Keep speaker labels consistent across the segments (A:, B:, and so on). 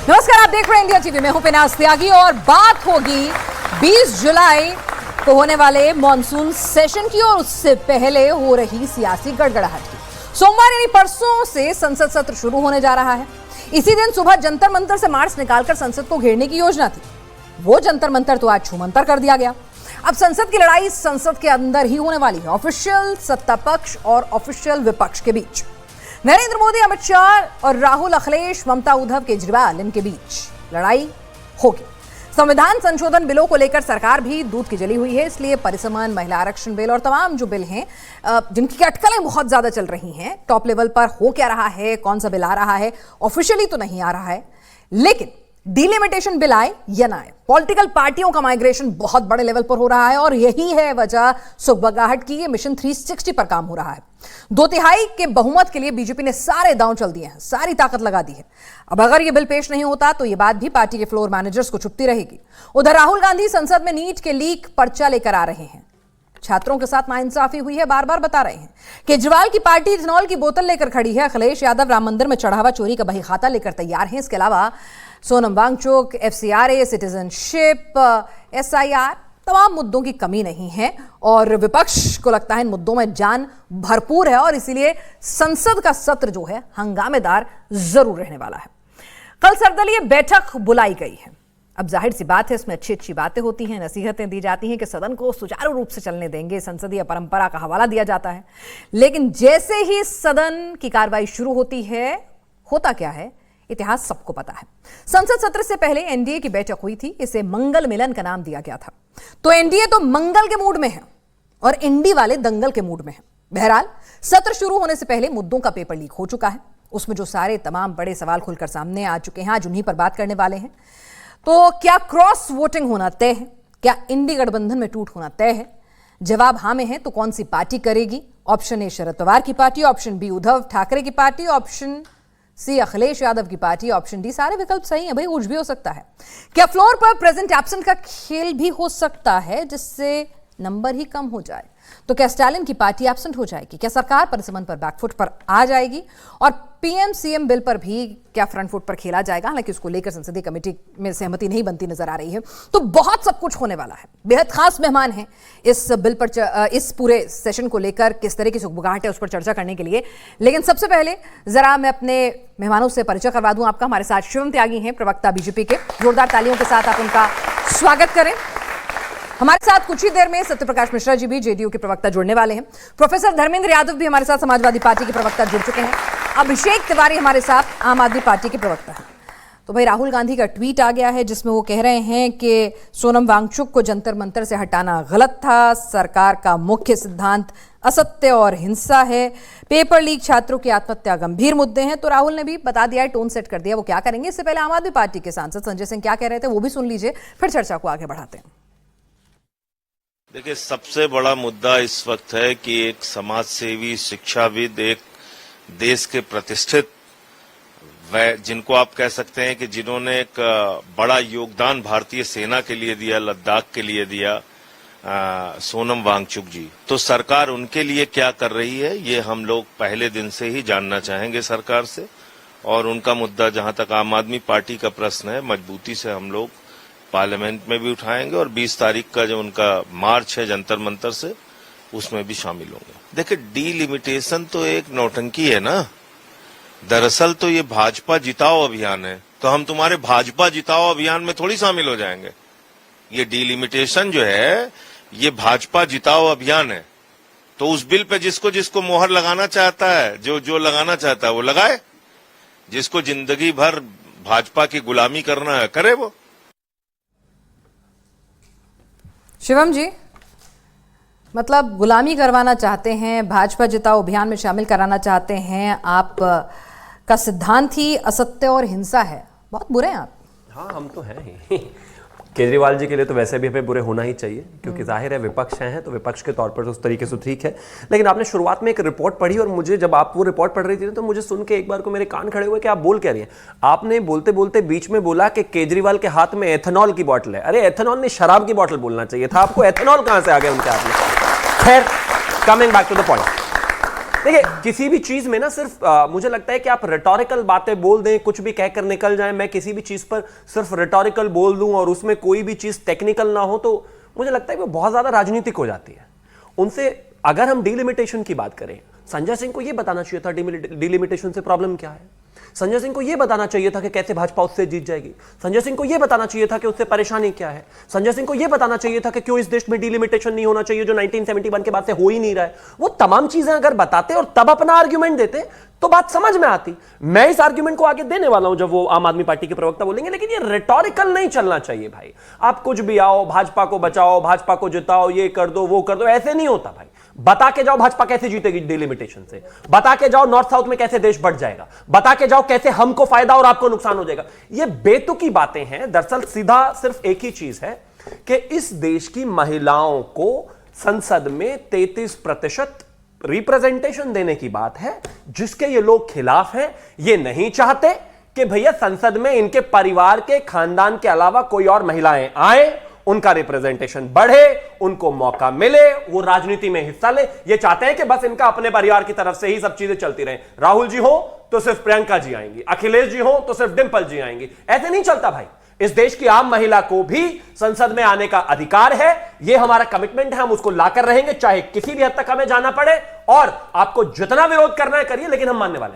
A: नमस्कार, आप देख रहे हैं इंडिया टीवी में हूं पिनाज त्यागी और बात होगी 20 जुलाई को होने वाले मॉनसून सेशन की और उससे पहले हो रही सियासी गड़गड़ाहट की। सोमवार यानी परसों से संसद सत्र शुरू होने जा रहा है। इसी दिन सुबह जंतर मंतर से मार्च निकालकर संसद को घेरने की योजना थी। वो जंतर मंतर तो आज छूमंतर कर दिया गया। अब संसद की लड़ाई संसद के अंदर ही होने वाली है, ऑफिशियल सत्ता पक्ष और ऑफिशियल विपक्ष के बीच। नरेंद्र मोदी, अमित शाह और राहुल, अखिलेश, ममता, उद्धव, केजरीवाल, इनके बीच लड़ाई होगी। संविधान संशोधन बिलों को लेकर सरकार भी दूध की जली हुई है, इसलिए परिसमन, महिला आरक्षण बिल और तमाम जो बिल हैं जिनकी अटकलें बहुत ज्यादा चल रही हैं, टॉप लेवल पर हो क्या रहा है, कौन सा बिल आ रहा है, ऑफिशियली तो नहीं आ रहा है, लेकिन डिलिमिटेशन बिल आए या ना आए, पॉलिटिकल पार्टियों का माइग्रेशन बहुत बड़े लेवल पर हो रहा है और यही है वजह सुगबगाहट की। ये मिशन 360 पर काम हो रहा है। 2/3 के बहुमत के लिए बीजेपी ने सारे दांव चल दिए हैं, सारी ताकत लगा दी है। अब अगर ये बिल पेश नहीं होता तो ये बात भी पार्टी के फ्लोर मैनेजर्स को चुभती रहेगी। उधर राहुल गांधी संसद में नीट के लीक पर्चा लेकर आ रहे हैं। छात्रों के साथ नाइंसाफी हुई है, बार बार बता रहे हैं। केजरीवाल की पार्टी इथेनॉल की बोतल लेकर खड़ी है। अखिलेश यादव राम मंदिर में चढ़ावा चोरी का बही खाता लेकर तैयार हैं। इसके अलावा Sonam Wangchuk, FCRA, citizenship, SIR, तमाम मुद्दों की कमी नहीं है और विपक्ष को लगता है इन मुद्दों में जान भरपूर है और इसीलिए संसद का सत्र जो है हंगामेदार जरूर रहने वाला है। कल सर्वदलीय बैठक बुलाई गई है। अब जाहिर सी बात है, इसमें अच्छी अच्छी बातें होती हैं, नसीहतें दी जाती हैं कि सदन को सुचारू रूप से चलने देंगे, संसदीय परंपरा का हवाला दिया जाता है। लेकिन जैसे ही सदन की कार्रवाई शुरू होती है, होता क्या है इतिहास सबको पता है। संसद सत्र से पहले NDA की बैठक हुई थी, इसे मंगल मिलन का नाम दिया गया था। तो NDA तो मंगल के मूड में है और इंडी वाले दंगल के मूड में है। बहरहाल सत्र शुरू होने से पहले मुद्दों का पेपर लीक हो चुका है। उसमें जो सारे तमाम बड़े सवाल खुलकर सामने आ चुके हैं, आज उन्हीं पर बात करने वाले हैं। तो क्या क्रॉस वोटिंग होना तय है? क्या इंडी गठबंधन में टूट होना तय है? जवाब हाँ में है तो कौन सी पार्टी करेगी? ऑप्शन ए शरद पवार की party, option B Uddhav Thackeray की party, option C Akhilesh Yadav की पार्टी, ऑप्शन डी सारे विकल्प सही हैं भाई, कुछ भी हो सकता है। क्या फ्लोर पर प्रेजेंट एब्सेंट का खेल भी हो सकता है जिससे नंबर ही कम हो जाए? तो क्या स्टालिन की पार्टी एब्सेंट हो जाएगी? क्या सरकार परिसमन पर बैकफुट पर आ जाएगी? और PM CM बिल पर भी क्या फ्रंट फुट पर खेला जाएगा? हालांकि उसको लेकर संसदीय कमेटी में सहमति नहीं बनती नजर आ रही है। तो बहुत सब कुछ होने वाला है। बेहद खास मेहमान हैं इस बिल पर, इस पूरे सेशन को लेकर किस तरह की सुगबुगाहट है उस पर चर्चा करने के लिए। लेकिन सबसे पहले जरा मैं अपने मेहमानों से परिचय करवा दूं आपका। हमारे साथ शिवम त्यागी हैं, प्रवक्ता BJP के। जोरदार तालियों के साथ आप उनका स्वागत करें। हमारे साथ कुछ ही देर में सत्यप्रकाश मिश्रा जी भी, JDU के प्रवक्ता, जुड़ने वाले हैं। प्रोफेसर धर्मेंद्र यादव भी हमारे साथ, समाजवादी पार्टी के प्रवक्ता, जुड़ चुके हैं। अभिषेक तिवारी हमारे साथ, आम आदमी पार्टी के प्रवक्ता हैं। तो भाई राहुल गांधी का ट्वीट आ गया है जिसमें वो कह रहे हैं कि सोनम वांगचुक को जंतर मंतर से हटाना गलत था, सरकार का मुख्य सिद्धांत असत्य और हिंसा है, पेपर लीक, छात्रों की आत्महत्या गंभीर मुद्दे हैं। तो राहुल ने भी बता दिया है, टोन सेट कर दिया वो क्या करेंगे। इससे पहले आम आदमी पार्टी के सांसद संजय सिंह क्या कह रहे थे वो भी सुन लीजिए, फिर चर्चा को आगे बढ़ाते हैं।
B: देखिए, सबसे बड़ा मुद्दा इस वक्त है कि एक समाजसेवी, शिक्षाविद, एक देश के प्रतिष्ठित, जिनको आप कह सकते हैं कि जिन्होंने एक बड़ा योगदान भारतीय सेना के लिए दिया, लद्दाख के लिए दिया, सोनम वांगचुक जी, तो सरकार उनके लिए क्या कर रही है ये हम लोग पहले दिन से ही जानना चाहेंगे सरकार से। और उनका मुद्दा, जहां तक आम आदमी पार्टी का प्रश्न है, मजबूती से हम लोग पार्लियामेंट में भी उठाएंगे और 20 तारीख का जो उनका मार्च है जंतर मंतर से, उसमें भी शामिल होंगे। देखिए, डीलिमिटेशन तो एक नौटंकी है ना। दरअसल तो ये भाजपा जिताओ अभियान है, तो हम तुम्हारे भाजपा जिताओ अभियान में थोड़ी शामिल हो जाएंगे। ये डीलिमिटेशन जो है ये भाजपा जिताओ अभियान है। तो उस बिल पे जिसको जिसको मोहर लगाना चाहता है, जो लगाना चाहता है वो लगाए। जिसको जिंदगी भर भाजपा की गुलामी करना है करे वो।
A: शिवम जी, मतलब गुलामी करवाना चाहते हैं, भाजपा जिताओ अभियान में शामिल कराना चाहते हैं, आप का सिद्धांत ही असत्य और हिंसा है। बहुत बुरे हैं आप।
C: हाँ, हम तो हैं ही। केजरीवाल जी के लिए तो वैसे भी हमें बुरे होना ही चाहिए, क्योंकि जाहिर है विपक्ष हैं, तो विपक्ष के तौर पर तो उस तरीके से ठीक है। लेकिन आपने शुरुआत में एक रिपोर्ट पढ़ी और मुझे, जब आप वो रिपोर्ट पढ़ रही थी तो मुझे सुन के एक बार को मेरे कान खड़े हुए कि आप बोल क्या रही हैं। आपने बोलते बोलते बीच में बोला कि केजरीवाल के हाथ में एथेनॉल की बोतल है। अरे एथेनॉल नहीं, शराब की बोतल बोलना चाहिए था आपको। एथेनॉल कहां से आ गया उनके हाथ में? खैर, coming back to the point, देखिए किसी भी चीज में ना सिर्फ मुझे लगता है कि आप रिटोरिकल बातें बोल दें, कुछ भी कहकर निकल जाएं, मैं किसी भी चीज पर सिर्फ रिटोरिकल बोल दूं और उसमें कोई भी चीज टेक्निकल ना हो, तो मुझे लगता है कि वो बहुत ज्यादा राजनीतिक हो जाती है। उनसे अगर हम डिलिमिटेशन की बात करें, संजय सिंह को यह बताना चाहिए था डिलिमिटेशन से प्रॉब्लम क्या है। संजय सिंह को यह बताना चाहिए था कि कैसे भाजपा उससे जीत जाएगी। संजय सिंह को यह बताना चाहिए था कि उससे परेशानी क्या है। संजय सिंह को यह बताना चाहिए था कि क्यों इस देश में डिलिमिटेशन नहीं होना चाहिए, जो 1971 के बाद से हो ही नहीं रहा है। वो तमाम चीजें अगर बताते और तब अपना आर्ग्यूमेंट देते तो बात समझ में आती। मैं इस आर्ग्यूमेंट को आगे देने वाला हूं जब वो आम आदमी पार्टी के प्रवक्ता बोलेंगे, लेकिन ये रिटोरिकल नहीं चलना चाहिए भाई। आप कुछ भी आओ, भाजपा को बचाओ, भाजपा को जिताओ, ये कर दो वो कर दो, ऐसे नहीं होता भाई। बता के जाओ भाजपा कैसे जीतेगी डिलिमिटेशन से, बता के जाओ नॉर्थ साउथ में कैसे देश बढ़ जाएगा, बता के जाओ कैसे हमको फायदा और आपको नुकसान हो जाएगा। ये बेतुकी बातें हैं। दरअसल सीधा सिर्फ एक ही चीज है कि इस देश की महिलाओं को संसद में 33% रिप्रेजेंटेशन देने की बात है, जिसके ये लोग खिलाफ हैं। ये नहीं चाहते कि भैया संसद में इनके परिवार के खानदान के अलावा कोई और महिलाएं आए, उनका रिप्रेजेंटेशन बढ़े, उनको मौका मिले, वो राजनीति में हिस्सा ले। ये चाहते हैं कि बस इनका अपने परिवार की तरफ से ही सब चीजें चलती रहें। राहुल जी हो तो सिर्फ प्रियंका जी आएंगी, अखिलेश जी हो तो सिर्फ डिंपल जी आएंगी। ऐसे नहीं चलता भाई। इस देश की आम महिला को भी संसद में आने का अधिकार है। यह हमारा कमिटमेंट है, हम उसको लाकर रहेंगे, चाहे किसी भी हद तक हमें जाना पड़े। और आपको जितना विरोध करना है करिए, लेकिन हम मानने वाले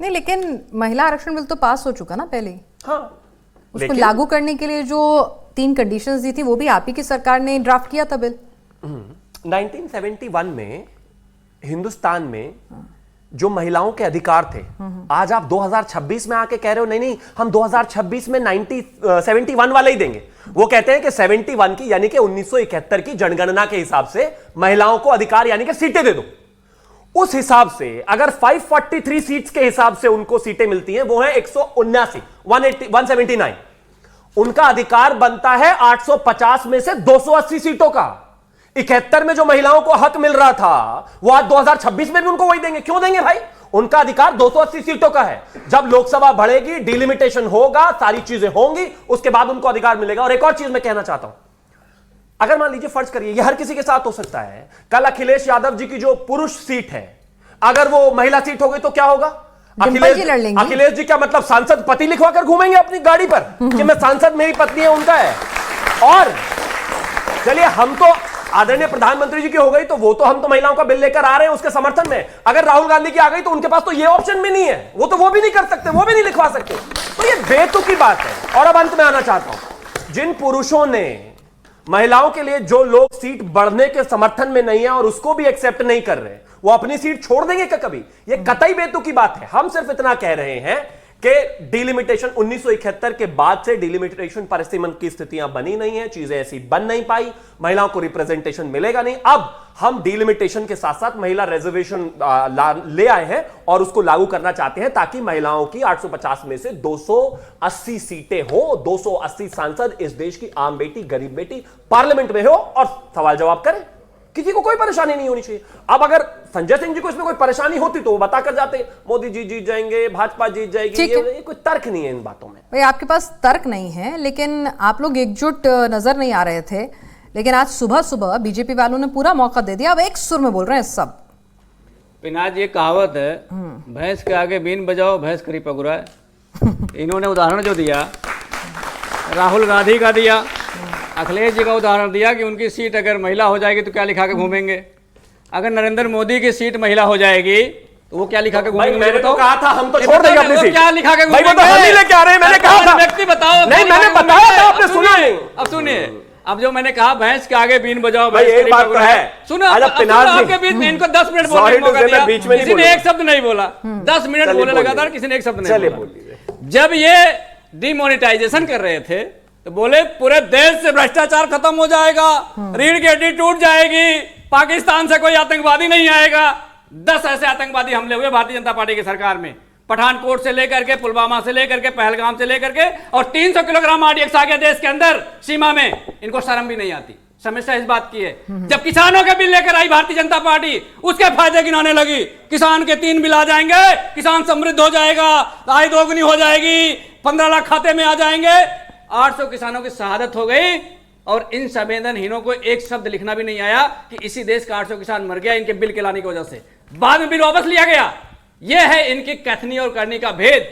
C: नहीं।
A: लेकिन महिला आरक्षण बिल तो पास हो चुका ना पहले ही।
C: हाँ,
A: उसको लागू करने के लिए जो 3 कंडीशंस दी थी, वो भी आप ही की सरकार ने ड्राफ्ट किया था बिल।
C: 1971 में हिंदुस्तान में जो महिलाओं के अधिकार थे, आज आप 2026 में आके कह रहे हो नहीं नहीं हम 2026 में 71 वाले ही देंगे। वो कहते हैं कि 71 की यानी कि 1971 की जनगणना के हिसाब से महिलाओं को अधिकार यानी कि सीटें दे दो। उस हिसाब से अगर 543 सीट्स के हिसाब से उनको सीटें मिलती हैं, वो है 179 उनका अधिकार बनता है 850 में से 280 सीटों का। 71 में जो महिलाओं को हक मिल रहा था, वो आज 2026 में भी उनको वही देंगे। क्यों देंगे भाई? उनका अधिकार 280 सीटों का है। जब लोकसभा बढ़ेगी, डिलिमिटेशन होगा, सारी चीजें होंगी, उसके बाद उनको अधिकार मिलेगा। और एक और चीज मैं कहना चाहता हूं, अगर मान लीजिए फर्ज करिए, यह हर किसी के साथ हो सकता है, कल अखिलेश यादव जी की जो पुरुष सीट है, अगर वो महिला सीट हो गई तो क्या होगा? अखिलेश जी क्या मतलब सांसद पति लिखवाकर घूमेंगे अपनी गाड़ी पर कि मैं सांसद, मेरी पत्नी है, उनका है। और चलिए, हम तो आदरणीय प्रधानमंत्री जी की हो गई तो वो तो हम तो महिलाओं का बिल लेकर आ रहे हैं उसके समर्थन में। अगर राहुल गांधी की आ गई तो उनके पास तो ये ऑप्शन भी नहीं है, वो तो वो भी नहीं कर सकते, वो भी नहीं लिखवा सकते। तो ये बेतुकी बात है। और अब अंत में आना चाहता हूं, जिन पुरुषों ने महिलाओं के लिए जो लोग सीट बढ़ने के समर्थन में नहीं है और उसको भी एक्सेप्ट नहीं कर रहे, वो अपनी सीट छोड़ देंगे क्या कभी? ये कतई बेतुकी बात है। हम सिर्फ इतना कह रहे हैं कि डिलिमिटेशन 1971 के बाद से डिलिमिटेशन परिसीमन की स्थितियां बनी नहीं है, चीजें ऐसी बन नहीं पाई, महिलाओं को रिप्रेजेंटेशन मिलेगा नहीं। अब हम डिलिमिटेशन के साथ साथ महिला रिजर्वेशन ले आए हैं और उसको लागू करना चाहते हैं, ताकि महिलाओं की 850 में से 280 सीटें हो, 280 सांसद इस देश की आम बेटी, गरीब बेटी पार्लियामेंट में हो और सवाल जवाब करें। किसी को कोई परेशानी नहीं होनी चाहिए। अब अगर संजय सिंह जी को इसमें कोई परेशानी होती तो वो बताकर जाते, मोदी जी जीत जाएंगे, भाजपा जीत जाएगी। ये कोई तर्क नहीं है इन बातों में।
A: भाई आपके पास तर्क नहीं है, लेकिन आप लोग एकजुट नजर नहीं आ रहे थे। लेकिन आज सुबह सुबह बीजेपी वालों ने पूरा मौका दे दिया, अब एक सुर में बोल रहे हैं सब।
D: पिनाज, ये कहावत है, भैंस के आगे बीन बजाओ भैंस करी पगुराए। इन्होंने उदाहरण जो दिया, राहुल गांधी का दिया, अखिलेश जी का उदाहरण दिया कि उनकी सीट अगर महिला हो जाएगी तो क्या लिखा के घूमेंगे। अगर नरेंद्र मोदी की सीट महिला हो जाएगी तो वो क्या लिखा के घूमेंगे?
C: मैंने तो कहा था हम तो छोड़ देंगे अपनी सीट।
D: क्या लिखा के घूमेंगे?
C: भाई वो तो हम ही लेके आ रहे हैं, मैंने कहा था।
D: व्यक्ति बताओ।
C: नहीं, मैंने बताया था, आपने सुना नहीं।
D: अब सुनिए, अब जो मैंने कहा भैंस के आगे बीन बजाओ
C: भाई, एक बात तो है,
D: सुनो आपके बीच में इनको 10 मिनट बोलने का मौका दिया, किसी ने एक शब्द नहीं बोला। 10 मिनट बोलने लगातार, किसी ने एक शब्द नहीं बोला। जब ये डिमोनेटाइजेशन कर रहे थे तो बोले पूरे देश से भ्रष्टाचार खत्म हो जाएगा, रीढ़ की हड्डी टूट जाएगी, पाकिस्तान से कोई आतंकवादी नहीं आएगा। 10 ऐसे आतंकवादी हमले हुए भारतीय जनता पार्टी की सरकार में, पठानकोट से लेकर के, पुलवामा से लेकर के, पहलगाम से लेकर के, और 300 किलोग्राम आरडीएक्स आ गया देश के अंदर सीमा में। इनको शर्म भी नहीं आती। समस्या इस बात की है, जब किसानों के बिल लेकर आई भारतीय जनता पार्टी, उसके फायदे गिनाने लगी। किसान के 3 बिल आ जाएंगे, किसान समृद्ध हो जाएगा, आय दोगुनी हो जाएगी, 15 लाख खाते में आ जाएंगे। 800 किसानों की शहादत हो गई और इन संवेदनहीनों को एक शब्द लिखना भी नहीं आया कि इसी देश का 800 किसान मर गया इनके बिल के लाने की वजह से। बाद में बिल वापस लिया गया। यह है इनकी कथनी और करनी का भेद।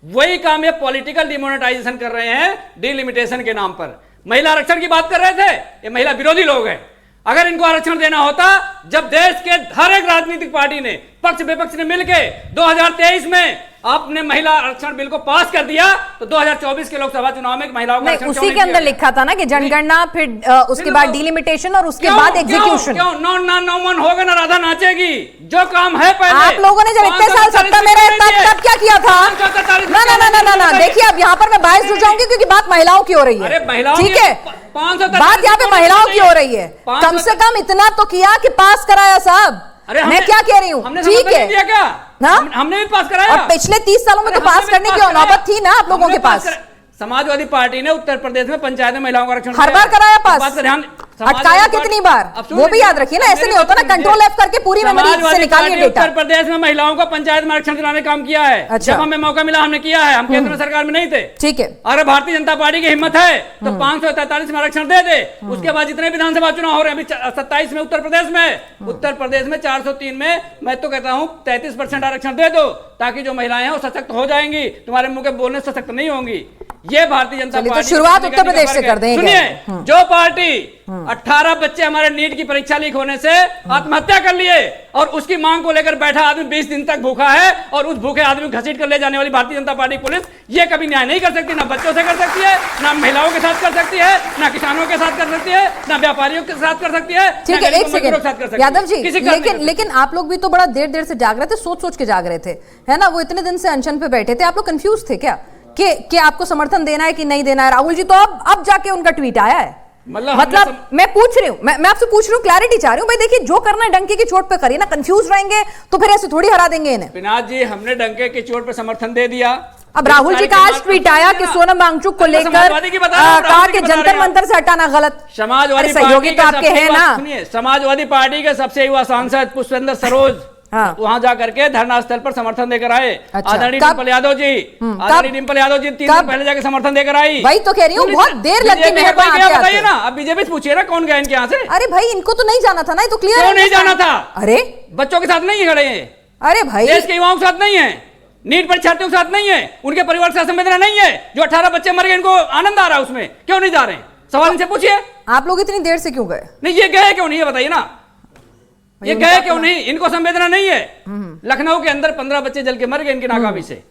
D: वही काम ये पॉलिटिकल डिमोनेटाइजेशन कर रहे हैं डिलिमिटेशन के नाम पर। महिला आरक्षण की बात कर रहे थे, ये महिला विरोधी लोग हैं। अगर इनको आरक्षण देना होता, जब देश के हर एक राजनीतिक पार्टी ने पक्ष विपक्ष ने मिलकर 2023 में आपने महिला आरक्षण बिल को पास कर दिया, तो 2024 के लोकसभा चुनाव में महिलाओं को
A: उसी के अंदर लिखा था ना कि जनगणना, फिर उसके बाद डिलिमिटेशन और उसके बाद एग्जीक्यूशन।
D: क्यों नौ मन होगा ना राधा नाचेगी, जो काम है पहले।
A: आप लोगों ने जब इतने साल सत्ता में रहे तब क्या किया था? ना देखिए, अब यहाँ पर मैं बायस जुड़ जाऊंगी क्योंकि बात महिलाओं की हो रही है। ठीक है, बात यहाँ पे महिलाओं की हो रही है। कम से कम इतना तो किया कि पास कराया साहब। मैं क्या कह रही हूँ, ठीक है
D: क्या हमने भी पास कराया?
A: और पिछले 30 सालों में तो पास करने की नौबत थी ना आप लोगों के पास।
D: समाजवादी पार्टी ने उत्तर प्रदेश में पंचायत में महिलाओं का आरक्षण
A: हर बार कराया पास, अटकाया कितनी बार वो भी याद रखिए ना। ऐसे नहीं होता ना, कंट्रोल एफ करके पूरी मेमोरी से निकालिए डेटा।
D: उत्तर प्रदेश में महिलाओं को पंचायत में आरक्षण दिलाने का काम किया है।
A: अच्छा।
D: जब हमें मौका मिला हमने किया है। हम केंद्र सरकार में नहीं थे।
A: ठीक है,
D: अगर भारतीय जनता पार्टी की हिम्मत है तो 543 में आरक्षण दे दे। उसके बाद जितने विधानसभा चुनाव हो रहे हैं, अभी 27 में उत्तर प्रदेश में 403 में मैं तो कहता हूं 33% आरक्षण दे दो, ताकि जो महिलाएं हैं वो सशक्त हो जाएंगी। तुम्हारे मुंह के बोलने से सशक्त नहीं होंगी। ये भारतीय जनता पार्टी
A: तो शुरुआत उत्तर प्रदेश से कर देंगे।
D: सुनिए, जो पार्टी 18 बच्चे हमारे नीट की परीक्षा लीक होने से आत्महत्या कर लिए और उसकी मांग को लेकर बैठा आदमी 20 दिन तक भूखा है, और उस भूखे आदमी को घसीट कर ले जाने वाली भारतीय जनता पार्टी पुलिस ये कभी न्याय नहीं कर सकती। ना बच्चों से कर सकती है, ना महिलाओं के साथ कर सकती है, ना किसानों के साथ कर सकती है, ना व्यापारियों के साथ कर सकती है।
A: ठीक है, एक सेकंड यादव जी, लेकिन आप लोग भी तो बड़ा देर देर से जाग रहे थे, सोच के जाग रहे थे, है ना? वो इतने दिन से अनशन पे बैठे थे, आप लोग कंफ्यूज थे क्या कि आपको समर्थन देना है कि नहीं देना है? राहुल जी तो अब जाके उनका ट्वीट आया है। मतलब मैं पूछ रही हूँ, मैं आपसे पूछ रही हूँ, क्लैरिटी चाह रही हूँ भाई। देखिए, जो करना है डंके की चोट पे करिए ना, कंफ्यूज रहेंगे तो फिर ऐसे थोड़ी हरा देंगे इन्हें।
D: विनाश जी, हमने डंके की चोट पे समर्थन दे दिया।
A: अब राहुल जी का आज ट्वीट आया कि सोनम वांगचुक को लेकर कहा कि जंतर मंतर से हटाना गलत।
D: समाजवादी
A: सहयोगी तो आपके हैं ना।
D: सुनिए, समाजवादी पार्टी के सबसे युवा सांसद पुष्पेंद्र सरोज वहां जाकर के धरना स्थल पर समर्थन देकर आए। आदरणीय डिम्पल यादव जी 3 दिन पहले जाकर समर्थन देकर आई।
A: वही तो कह रही हूँ, बहुत देर लगती है।
D: बताइए ना, अब बीजेपी से पूछिए ना कौन गया इनके यहाँ से।
A: अरे भाई, इनको तो नहीं जाना था ना, ये तो क्लियर।
D: क्यों नहीं जाना था?
A: अरे
D: बच्चों के साथ नहीं खड़े हैं,
A: अरे भाई
D: देश के युवाओं के साथ नहीं है, नीट परीक्षार्थियों के साथ नहीं है, उनके परिवार के साथ संवेदना नहीं है। जो 18 बच्चे मर गए, इनको आनंद आ रहा है उसमें, क्यों नहीं जा रहे हैं? सवाल इनसे पूछिए।
A: आप लोग इतनी देर से क्यों गए?
D: नहीं, ये गए क्यों नहीं है बताइए ना, ये गए क्यों नहीं? इनको संवेदना नहीं है। लखनऊ के अंदर 15 बच्चे जल के मर गए इनकी नाकामी से।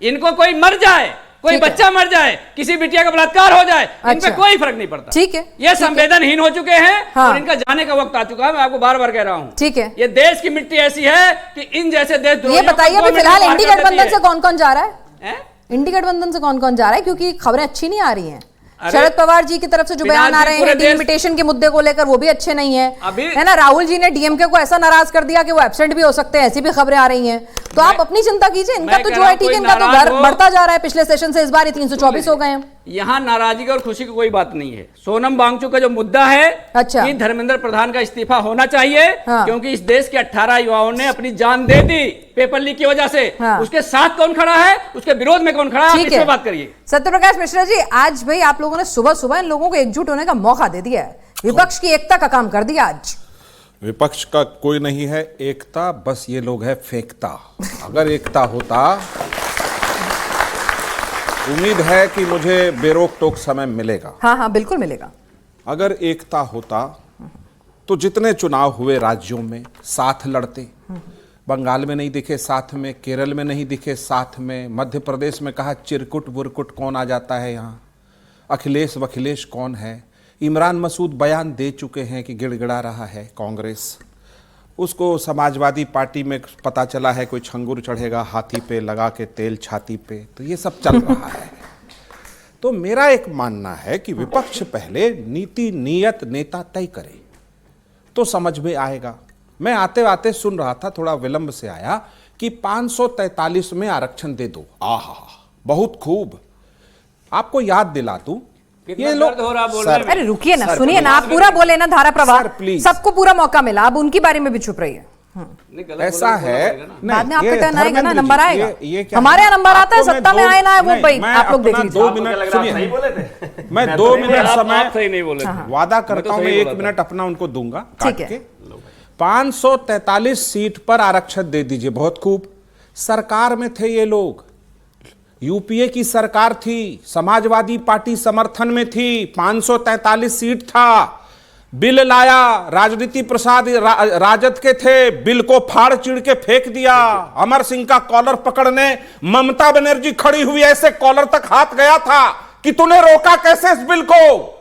D: इनको कोई मर जाए, कोई बच्चा मर जाए, किसी बिटिया का बलात्कार हो जाए, इन पे कोई फर्क नहीं पड़ता।
A: ठीक है,
D: ये संवेदनहीन हो चुके हैं और इनका जाने का वक्त आ चुका है। मैं आपको बार बार कह रहा हूँ,
A: ठीक है,
D: ये देश की मिट्टी ऐसी है कि इन जैसे देश।
A: ये बताइए अभी फिलहाल इंडी गठबंधन से कौन कौन जा रहा है? इंडी गठबंधन से कौन कौन जा रहा है? क्योंकि खबरें अच्छी नहीं आ रही हैं। शरद पवार जी की तरफ से जो बयान आ रहे हैं डिलिमिटेशन के मुद्दे को लेकर, वो भी अच्छे नहीं है ना? राहुल जी ने डीएमके को ऐसा नाराज कर दिया कि वो एब्सेंट भी हो सकते हैं, ऐसी भी खबरें आ रही हैं। तो आप अपनी चिंता कीजिए, इनका तो जो है ठीक है, इनका तो घर बढ़ता जा रहा है। पिछले सेशन से इस बार 324 हो गए हैं।
D: यहाँ नाराजगी और खुशी की कोई बात नहीं है। सोनम वांगचुक का जो मुद्दा है,
A: अच्छा,
D: कि धर्मेंद्र प्रधान का इस्तीफा होना चाहिए, क्योंकि इस देश के 18 युवाओं ने अपनी जान दे दी पेपर लीक की वजह से। उसके साथ कौन खड़ा है, उसके विरोध में कौन खड़ा है, इस पे बात करिए।
A: सत्यप्रकाश मिश्रा जी, आज भाई आप लोगों ने सुबह इन लोगों को एकजुट होने का मौका दे दिया है, विपक्ष की एकता का काम कर दिया। आज
E: विपक्ष का कोई नहीं है एकता, बस ये लोग है फेंकता। अगर एकता होता, उम्मीद है कि मुझे बेरोक टोक समय मिलेगा।
A: हाँ, बिल्कुल मिलेगा।
E: अगर एकता होता तो जितने चुनाव हुए राज्यों में साथ लड़ते। बंगाल में नहीं दिखे साथ में, केरल में नहीं दिखे साथ में, मध्य प्रदेश में कहा चिरकुट बुरकुट कौन आ जाता है यहाँ, अखिलेश वखिलेश कौन है। इमरान मसूद बयान दे चुके हैं कि गिड़गिड़ा रहा है कांग्रेस। उसको समाजवादी पार्टी में पता चला है कोई छंगुर चढ़ेगा हाथी पे लगा के तेल छाती पे, तो ये सब चल रहा है। तो मेरा एक मानना है कि विपक्ष पहले नीति नीयत नेता तय करे तो समझ में आएगा। मैं आते आते सुन रहा था, थोड़ा विलंब से आया, कि 543 में आरक्षण दे दो। आहा, बहुत खूब। आपको याद दिला दूं, ये लोग
A: अरे रुकिए ना, सुनिए ना, आप पूरा बोले ना, धारा प्रवाह, सबको पूरा मौका मिला, अब उनके बारे में भी चुप रही है।
E: ऐसा है,
A: बाद में आपका टर्न आएगा ना, नंबर आएगा। हमारे यहाँ नंबर आता है, सत्ता में आए ना, वो भाई आप लोग देख लीजिए।
E: 2 मिनट सुनिए, मैं 2 मिनट समय वादा करता हूँ, मैं 1 मिनट अपना उनको दूंगा काट के। 543 सीट पर आरक्षण दे दीजिए, बहुत खूब। सरकार में थे ये लोग, यूपीए की सरकार थी, समाजवादी पार्टी समर्थन में थी, 543 सीट था, बिल लाया, राजनीति प्रसाद राजद के थे, बिल को फाड़ चिड़ के फेंक दिया। अमर सिंह का कॉलर पकड़ने ममता बनर्जी खड़ी हुई, ऐसे कॉलर तक हाथ गया था कि तूने रोका कैसे इस बिल को?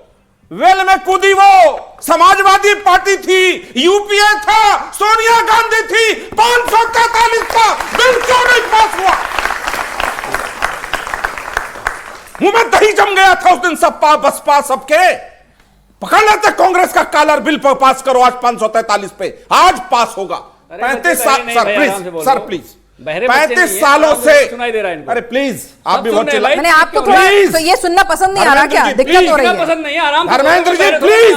E: वेल में कूदी वो, समाजवादी पार्टी थी, यूपीए था, सोनिया गांधी थी, 543 का बिल क्यों नहीं पास हुआ? मुंह में दही जम गया था उस दिन सपा बसपा सबके। पकड़ लेते कांग्रेस का कॉलर, बिल पास करो आज 543 पे, आज पास होगा। 35 साल सर प्लीज 35 सालों से
D: सुनाई दे रहा है।
E: अरे प्लीज आप भी बहुत
A: मैंने आपको थोड़ा तो ये सुनना पसंद नहीं आ रहा, क्या दिक्कत हो रही है?
D: पसंद नहीं है, आराम से
E: धर्मेंद्र जी प्लीज,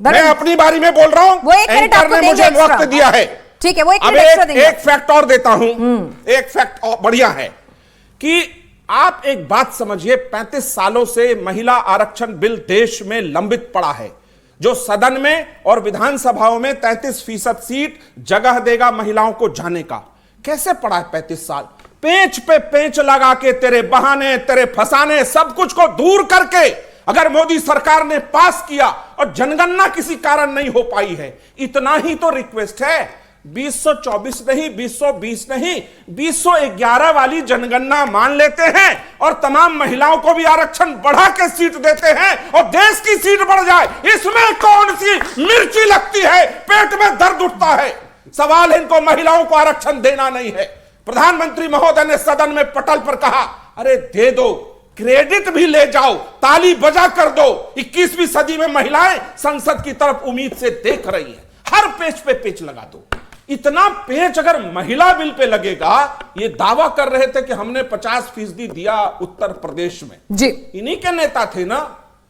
E: मैं अपनी बारी में बोल रहा हूं,
A: वो एक मिनट आपको
E: ने मुझे वक्त दिया है।
A: ठीक है, वो
E: अब एक फैक्ट और देता हूं, एक फैक्ट और बढ़िया है कि आप एक बात समझिए, 35 सालों से महिला आरक्षण बिल देश में लंबित पड़ा है, जो सदन में और विधानसभाओं में 33% सीट जगह देगा महिलाओं को जाने का। कैसे पड़ा है 35 साल? पेंच पे पेंच लगा के, तेरे बहाने, तेरे फसाने, सब कुछ को दूर करके अगर मोदी सरकार ने पास किया और जनगणना किसी कारण नहीं हो पाई है, इतना ही तो रिक्वेस्ट है। 2024 नहीं, 2020 नहीं, 2011 वाली जनगणना मान लेते हैं और तमाम महिलाओं को भी आरक्षण बढ़ा के सीट देते हैं और देश की सीट बढ़ जाए, इसमें कौन सी मिर्ची लगती है? पेट में दर्द उठता है। सवाल इनको महिलाओं को आरक्षण देना नहीं है। प्रधानमंत्री महोदय ने सदन में पटल पर कहा, अरे दे दो, क्रेडिट भी ले जाओ, ताली बजा कर दो। 21वीं सदी में महिलाएं संसद की तरफ उम्मीद से देख रही हैं। हर पेच पे पेच लगा दो। इतना पेच अगर महिला बिल पे लगेगा, ये दावा कर रहे थे कि हमने 50% दिया उत्तर प्रदेश में
A: जी, इन्हीं
E: के नेता थे ना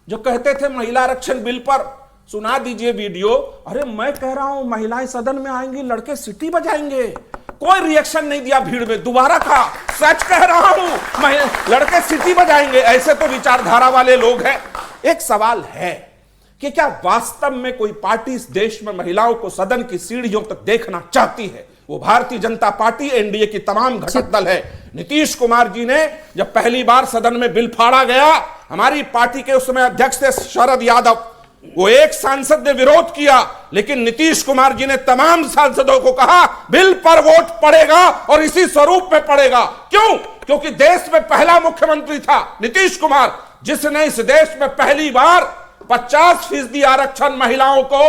E: जो कहते थे महिला आरक्षण बिल पर। सुना दीजिए वीडियो। अरे मैं कह रहा हूं महिलाएं सदन में आएंगी, लड़के सीटी बजाएंगे। कोई रिएक्शन नहीं दिया भीड़ में, दोबारा कहा सच कह रहा हूं, लड़के सीटी बजाएंगे। ऐसे तो विचारधारा वाले लोग हैं। एक सवाल है कि क्या वास्तव में कोई पार्टी इस देश में महिलाओं को सदन की सीढ़ियों तक देखना चाहती है? वो भारतीय जनता पार्टी, एनडीए की तमाम घटक दल है। नीतीश कुमार जी ने जब पहली बार सदन में बिल फाड़ा गया, हमारी पार्टी के उस समय अध्यक्ष थे शरद यादव, वो एक सांसद ने विरोध किया, लेकिन नीतीश कुमार जी ने तमाम सांसदों को कहा बिल पर वोट पड़ेगा और इसी स्वरूप में पड़ेगा। क्यों? क्योंकि देश में पहला मुख्यमंत्री था नीतीश कुमार जिसने इस देश में पहली बार 50% आरक्षण महिलाओं को,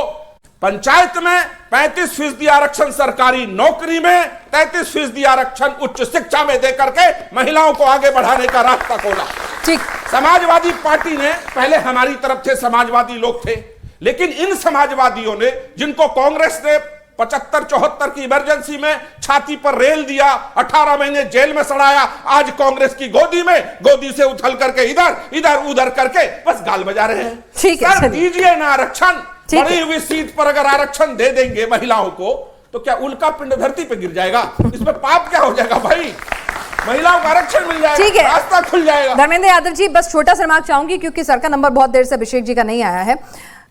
E: पंचायत में 35% आरक्षण सरकारी नौकरी में, 33% आरक्षण उच्च शिक्षा में देकर के महिलाओं को आगे बढ़ाने का रास्ता खोला।
A: ठीक।
E: समाजवादी पार्टी ने, पहले हमारी तरफ थे, समाजवादी लोग थे, लेकिन इन समाजवादियों ने, जिनको कांग्रेस ने 75-74 की इमरजेंसी में छाती पर रेल दिया, 18 महीने जेल में सड़ाया, आज कांग्रेस की गोदी में, गोदी से उछल करके इधर इधर उधर करके बस गाल बजा रहे हैं।
A: ठीक है,
E: सर दीजिए ना आरक्षण। बड़ी हुई सीट पर अगर आरक्षण दे देंगे महिलाओं को, तो क्या उल्का पिंड धरती पे गिर जाएगा? इसमें पाप क्या हो जाएगा भाई? महिलाओं को आरक्षण मिल जाएगा,
A: ठीक है,
E: रास्ता खुल जाएगा।
A: धर्मेंद्र यादव जी, बस छोटा सा रिमार्क चाहूंगी क्योंकि सर का नंबर बहुत देर से अभिषेक जी का नहीं आया है।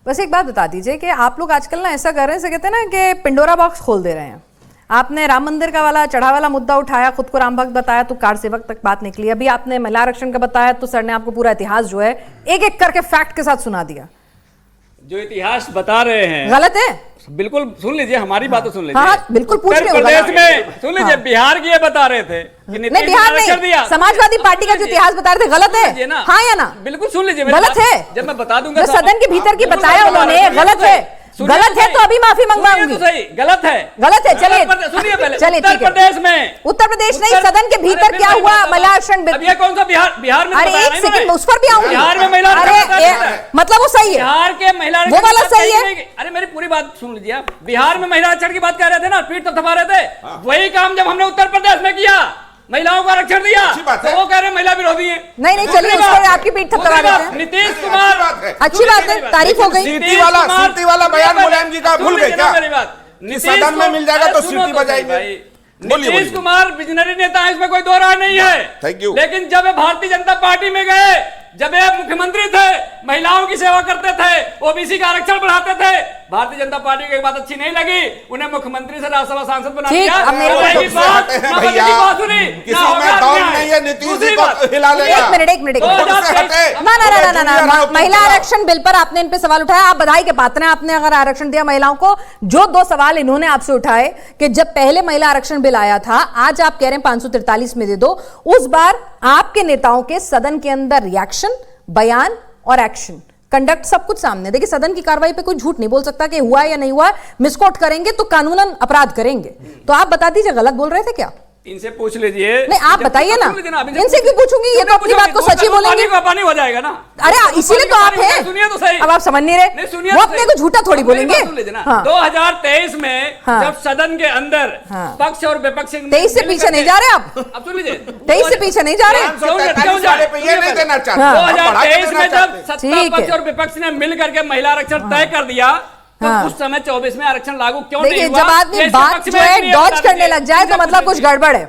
A: बस एक बात बता दीजिए कि आप लोग आजकल ना ऐसा कर रहे हैं, कहते हैं ना कि पिंडोरा बॉक्स खोल दे रहे हैं। आपने राम मंदिर का वाला चढ़ा वाला मुद्दा उठाया, खुद को राम भक्त बताया तो कार सेवक तक बात निकली। अभी आपने महिला आरक्षण का बताया तो सर ने आपको पूरा इतिहास जो है एक एक करके फैक्ट के साथ सुना दिया।
D: जो इतिहास बता रहे हैं
A: गलत है,
D: बिल्कुल सुन लीजिए, हमारी बात तो सुन लीजिए।
A: हाँ, बिल्कुल पूछ
D: उत्तर प्रदेश में सुन लीजिए, बिहार की ये बता रहे थे कि
A: नहीं, बिहार नहीं, समाजवादी पार्टी का जो इतिहास बता रहे थे, गलत है ना? हाँ या ना?
D: बिल्कुल सुन लीजिए,
A: गलत है।
D: जब मैं बता दूंगा,
A: सदन के भीतर की बताया उन्होंने, गलत है, गलत है तो अभी माफी मंगवाऊंगी।
D: तो सही, गलत है,
A: गलत है। चलिए
D: सुनिए पहले,
A: चलिए,
D: उत्तर प्रदेश में,
A: उत्तर प्रदेश नहीं, सदन के भीतर क्या हुआ महिला आरक्षण?
D: अब ये कौन सा बिहार में?
A: अरे एक सेकंड, उस पर भी आऊंगी।
D: बिहार में महिला
A: मतलब वो सही है,
D: बिहार के महिला
A: वो वाला सही है।
D: अरे मेरी पूरी बात सुन लीजिए आप। बिहार में महिला आरक्षण की बात कर रहे थे ना, पीठ तो थपा रहे थे, वही काम जब हमने उत्तर प्रदेश में किया, महिलाओं को आरक्षण दिया, तो वो कह रहे महिला विरोधी है।
A: नहीं नहीं, चलिए उस पर आपकी पीठ थपथपा देते हैं।
D: नीतीश कुमार,
A: अच्छी बात है, तारीफ हो गई।
E: सीटी वाला बयान मुलायम जी का भूल गए क्या? सदन में मिल जाएगा तो सीटी बजाएंगे।
D: नीतीश कुमार विजनरी नेता है, इसमें कोई दो राय नहीं है।
E: Thank you.
D: लेकिन जब भारतीय जनता पार्टी में गए, जब ये मुख्यमंत्री थे, महिलाओं की सेवा करते थे, ओबीसी का आरक्षण बढ़ाते थे, भारतीय जनता पार्टी को एक बात अच्छी नहीं लगी, उन्हें मुख्यमंत्री से राज्यसभा सांसद बना
A: ठीक,
D: दिया।
A: अब मेरे को
D: रहेगी बात,
E: हैं
D: ना
E: भैया,
D: बनेगी बांसुरी,
E: किसी
D: ना
E: में
D: होगा
E: दौर
D: न्याय।
E: नहीं है, नीतीश
D: दूसरी
E: जी को
D: बात,
E: हिला लेगा।
A: एक मिनट
D: ना,
A: महिला आरक्षण बिल पर आपने इन पे सवाल उठाया, आप बधाई के पात्र हैं, आपने अगर आरक्षण दिया महिलाओं को। जो 2 सवाल इन्होंने आपसे उठाए कि जब पहले महिला आरक्षण बिल आया था, आज आप कह रहे हैं 543 में दे दो, उस बार आपके नेताओं के सदन के अंदर रिएक्शन, बयान और एक्शन, कंडक्ट सब कुछ सामने। देखिए सदन की कार्रवाई पे कोई झूठ नहीं बोल सकता कि हुआ या नहीं हुआ, मिसकोट करेंगे तो कानूनन अपराध करेंगे। तो आप बता दीजिए गलत बोल रहे थे क्या?
D: इनसे पूछ लीजिए।
A: नहीं आप बताइए ना, इनसे क्यों पूछूंगी, ये तो अपनी बात को सच ही बोलेंगे।
D: पानी हो जाएगा ना।
A: अरे इसीलिए तो आप हैं।
D: सुनिए तो सही,
A: अब आप समझ नहीं रहे,
D: सुनिए
A: वो
D: तो
A: अपने
D: सही।
A: को झूठा थोड़ी बोलेंगे।
D: हाँ। 2023 में
A: हाँ।
D: जब सदन के अंदर
A: हाँ।
D: पक्ष और विपक्ष
A: 23 से पीछे नहीं जा रहे आप,
D: अब सुन लीजिए,
A: 23 से पीछे नहीं जा रहे।
E: 543 पे ये नहीं देना चाहते,
A: हाँ।
E: हम बढ़ा के
D: 2023
E: देना
D: में जब
E: चाहते हैं।
D: सत्ता
A: ठीक है।
D: पक्ष और विपक्ष ने मिल करके महिला आरक्षण तय कर दिया, तो
A: हाँ।
D: उस समय 24 में आरक्षण लागू क्यों नहीं
A: देखिए
D: हुआ?
A: जब आदमी
D: ये
A: बात
D: पक्ष
A: जो
D: में
A: है
D: इसलिए
A: डॉज
D: बता
A: करने
D: दीजिए।
A: लग जाए तो
D: इनसे
A: मतलब
D: पूछ
A: कुछ गड़बड़ है।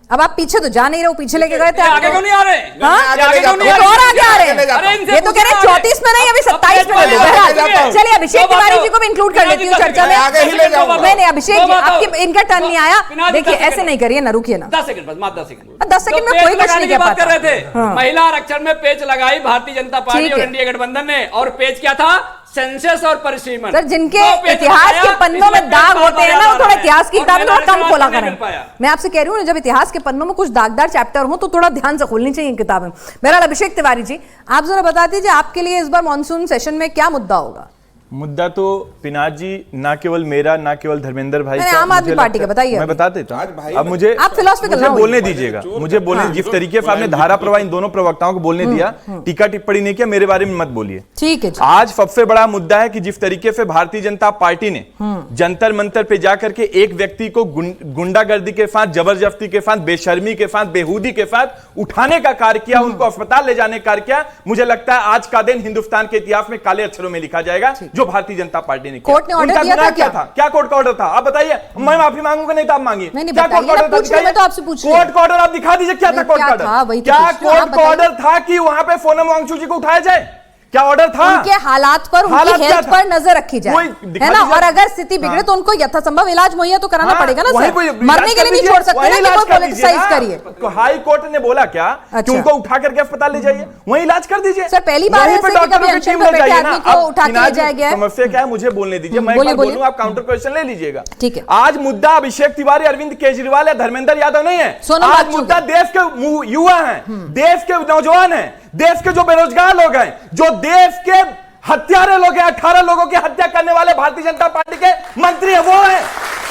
A: अब आप पीछे तो जा नहीं रहे हो, पीछे लेके गए थे
D: आगे क्यों नहीं आ रहे?
A: हाँ?
D: आगे क्यों नहीं
A: ये
D: आ
A: तो और
D: रहे?
A: आगे आ रहे
E: ले जाता
A: हैं।
E: हूं।
A: ये तो कह रहे हैं 34 में नहीं, अभी 27 में ले लो। बहरहाल चलिए अभिषेक तिवारी जी को भी इंक्लूड कर लेती हूँ चर्चा में।
E: आगे ही ले जाऊंगा।
A: नहीं अभिषेक जी आपकी इनका टर्न नहीं आया। देखिए ऐसे नहीं करिए ना, रुकिए ना।
D: 10 सेकंड बस, मात्र 10 सेकंड।
A: 10 सेकंड में कोई कुछ नहीं कह
D: बात कर
A: पाता।
D: रहे थे।
A: हाँ।
D: महिला आरक्षण में पेच लगाई भारतीय जनता पार्टी
A: ठीक
D: और
A: है।
D: एनडीए गठबंधन ने, और पेच क्या था? सेंसस और परिसीमन।
A: सर जिनके
D: दो पेच
A: इतिहास
D: लगाया,
A: के पन्नों में
D: इसमें
A: दाग
D: पेच
A: होते हैं ना, वो थोड़ा इतिहास की
D: और
A: किताबें थोड़ा
D: महिला
A: कम खोला
D: आरक्षण नहीं
A: करें।
D: मिल पाया।
A: मैं आपसे कह रही हूँ जब इतिहास के पन्नों में कुछ दागदार चैप्टर हो तो थोड़ा ध्यान से खोलनी चाहिए किताबें। बहरहाल अभिषेक तिवारी जी आप जरा बता दीजिए आपके लिए इस बार मॉनसून सेशन में क्या मुद्दा होगा?
F: मुद्दा तो पिनाक जी ना केवल मेरा, ना केवल धर्मेंद्र भाई
A: मैंने
F: का,
A: आम आदमी
F: मुझे
A: पार्टी
F: लगता
A: का बताइए
F: मैं
A: अभी।
F: बता देता
E: आज भाई
F: हूँ। अब मुझे
A: आप philosophical ना होइए।
F: बोलने दीजिएगा, मुझे बोलने जिस तरीके से आपने धारा प्रवाह इन दोनों प्रवक्ताओं को बोलने दिया, टीका टिप्पणी नहीं किया, मेरे बारे में मत बोलिए।
A: ठीक है जी।
F: आज सबसे बड़ा मुद्दा है कि जिस तरीके से भारतीय जनता पार्टी ने जंतर मंतर पे जाकर के एक व्यक्ति को गुंडागर्दी के साथ, जबरदस्ती के साथ, बेशर्मी के साथ, बेहूदी के साथ उठाने का कार्य किया, उनको अस्पताल ले जाने का कार्य किया, मुझे लगता है आज का दिन हिंदुस्तान के इतिहास में काले अक्षरों में लिखा जाएगा जो भारतीय जनता पार्टी ने किया।
A: कोर्ट ने ऑर्डर
F: उनका
A: दिया
F: गुनाह
A: था क्या?
F: क्या कोर्ट का ऑर्डर था आप बताइए। मैं माफी मांगूंगा नहीं तो आप मांगिए।
A: नहीं,
F: क्या
A: बताइए
F: कोर्ट का
A: ना,
F: ऑर्डर
A: पूछ रही, मैं तो आपसे पूछ रही
F: कोर्ट का ऑर्डर आप दिखा दीजिए, क्या था
A: नहीं,
F: कोर्ट
A: क्या
F: का
A: था, वही
F: ऑर्डर?
A: तो
F: क्या
A: पूछ रही हूँ, आप
F: कोर्ट का
A: बताइए।
F: ऑर्डर था कि वहां पे सोनम वांगचुक जी को उठाया जाए? क्या ऑर्डर था?
A: उनके हालात पर,
F: हालात
A: उनकी
F: क्या
A: हेल्थ
F: था?
A: पर नजर रखी जाए,
F: वही दिखा
A: है ना?
F: दीजिए।
A: और अगर स्थिति बिगड़े तो उनको यथासंभव इलाज मुहैया तो कराना पड़ेगा ना सर। मरने के लिए नहीं छोड़ सकते ना कि वो पॉलिटिसाइज करिए।
F: हाई कोर्ट ने बोला क्या कि
A: अच्छा।
F: उनको उठा करके अस्पताल ले जाइए, वहीं इलाज कर दीजिए।
A: सर, पहली बार
F: वहीं
A: ऐसे
F: पे
A: कि
F: डॉक्टरों
A: कभी
F: की
A: अनशन
F: टीम
A: पे
F: ले
A: बैठे
F: जाइए ना।
A: आदमी को
F: अब
A: उठा के ले
F: फिनाज
A: जाया गया है।
F: समस्या क्या है मुझे बोलने दीजिए, मैं एक
A: बोलिए,
F: बार
A: बोलिए।
F: बोलूंगा, आप काउंटर क्वेश्चन ले लीजिएगा।
A: ठीक है।
F: आज मुद्दा अभिषेक तिवारी, अरविंद केजरीवाल या धर्मेंद्र यादव नहीं है।
A: सोनम
F: आज
A: वांगचुक
F: मुद्दा देश के युवा हैं, देश के नौजवान हैं, देश के जो बेरोजगार लोग हैं, जो देश के हत्यारे लोग हैं, 18 लोगों की हत्या करने वाले भारतीय जनता पार्टी के मंत्री है, वो है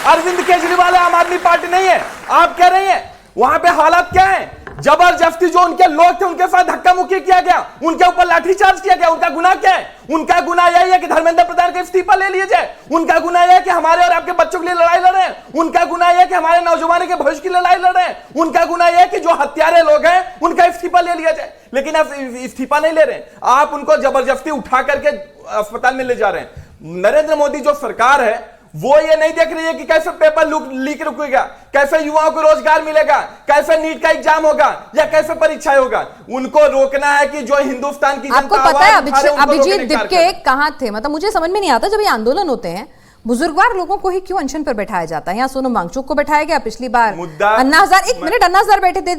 F: अरविंद केजरीवाल। आम आदमी पार्टी नहीं है। आप कह रही हैं वहां पे हालात क्या है? जबरदस्ती जो उनके लोग थे उनके साथ धक्का मुक्की किया गया, उनके ऊपर लाठीचार्ज किया गया। उनका गुनाह क्या है? उनका गुनाह यही है कि धर्मेंद्र प्रधान का इस्तीफा ले लिया जाए। उनका गुनाह यह है कि हमारे और आपके बच्चों के लिए लड़ाई लड़ रहे हैं। उनका गुनाह यह है कि हमारे नौजवानों के भविष्य की लड़ाई लड़ रहे हैं। उनका गुनाह यह है कि जो हत्यारे लोग हैं उनका इस्तीफा ले लिया जाए। लेकिन आप इस्तीफा नहीं ले रहे हैं, आप उनको जबरदस्ती उठा करके अस्पताल में ले जा रहे हैं। नरेंद्र मोदी जो सरकार है वो ये नहीं देख रही है कि कैसे पेपर लीक रुकेगा, कैसे युवाओं को रोजगार मिलेगा, कैसे नीट का एग्जाम होगा या कैसे परीक्षाएं होगा। उनको रोकना है कि जो हिंदुस्तान की
A: आपको
F: जनता
A: पता है
F: आवाज उठा रहे, उनको
A: अभिजीत
F: रोकने का
A: दिपके
F: कार्य
A: कहाँ थे? मतलब मुझे समझ में नहीं आता जब ये आंदोलन होते हैं बुजुर्गवार लोगों को ही क्यों अनशन पर बैठाया जाता है? यहाँ सोनम वांगचुक को बैठाया गया, पिछली बार
F: मुद्दा-
A: अन्ना हजारे, एक मिनट, अन्ना हजारे बैठे थे।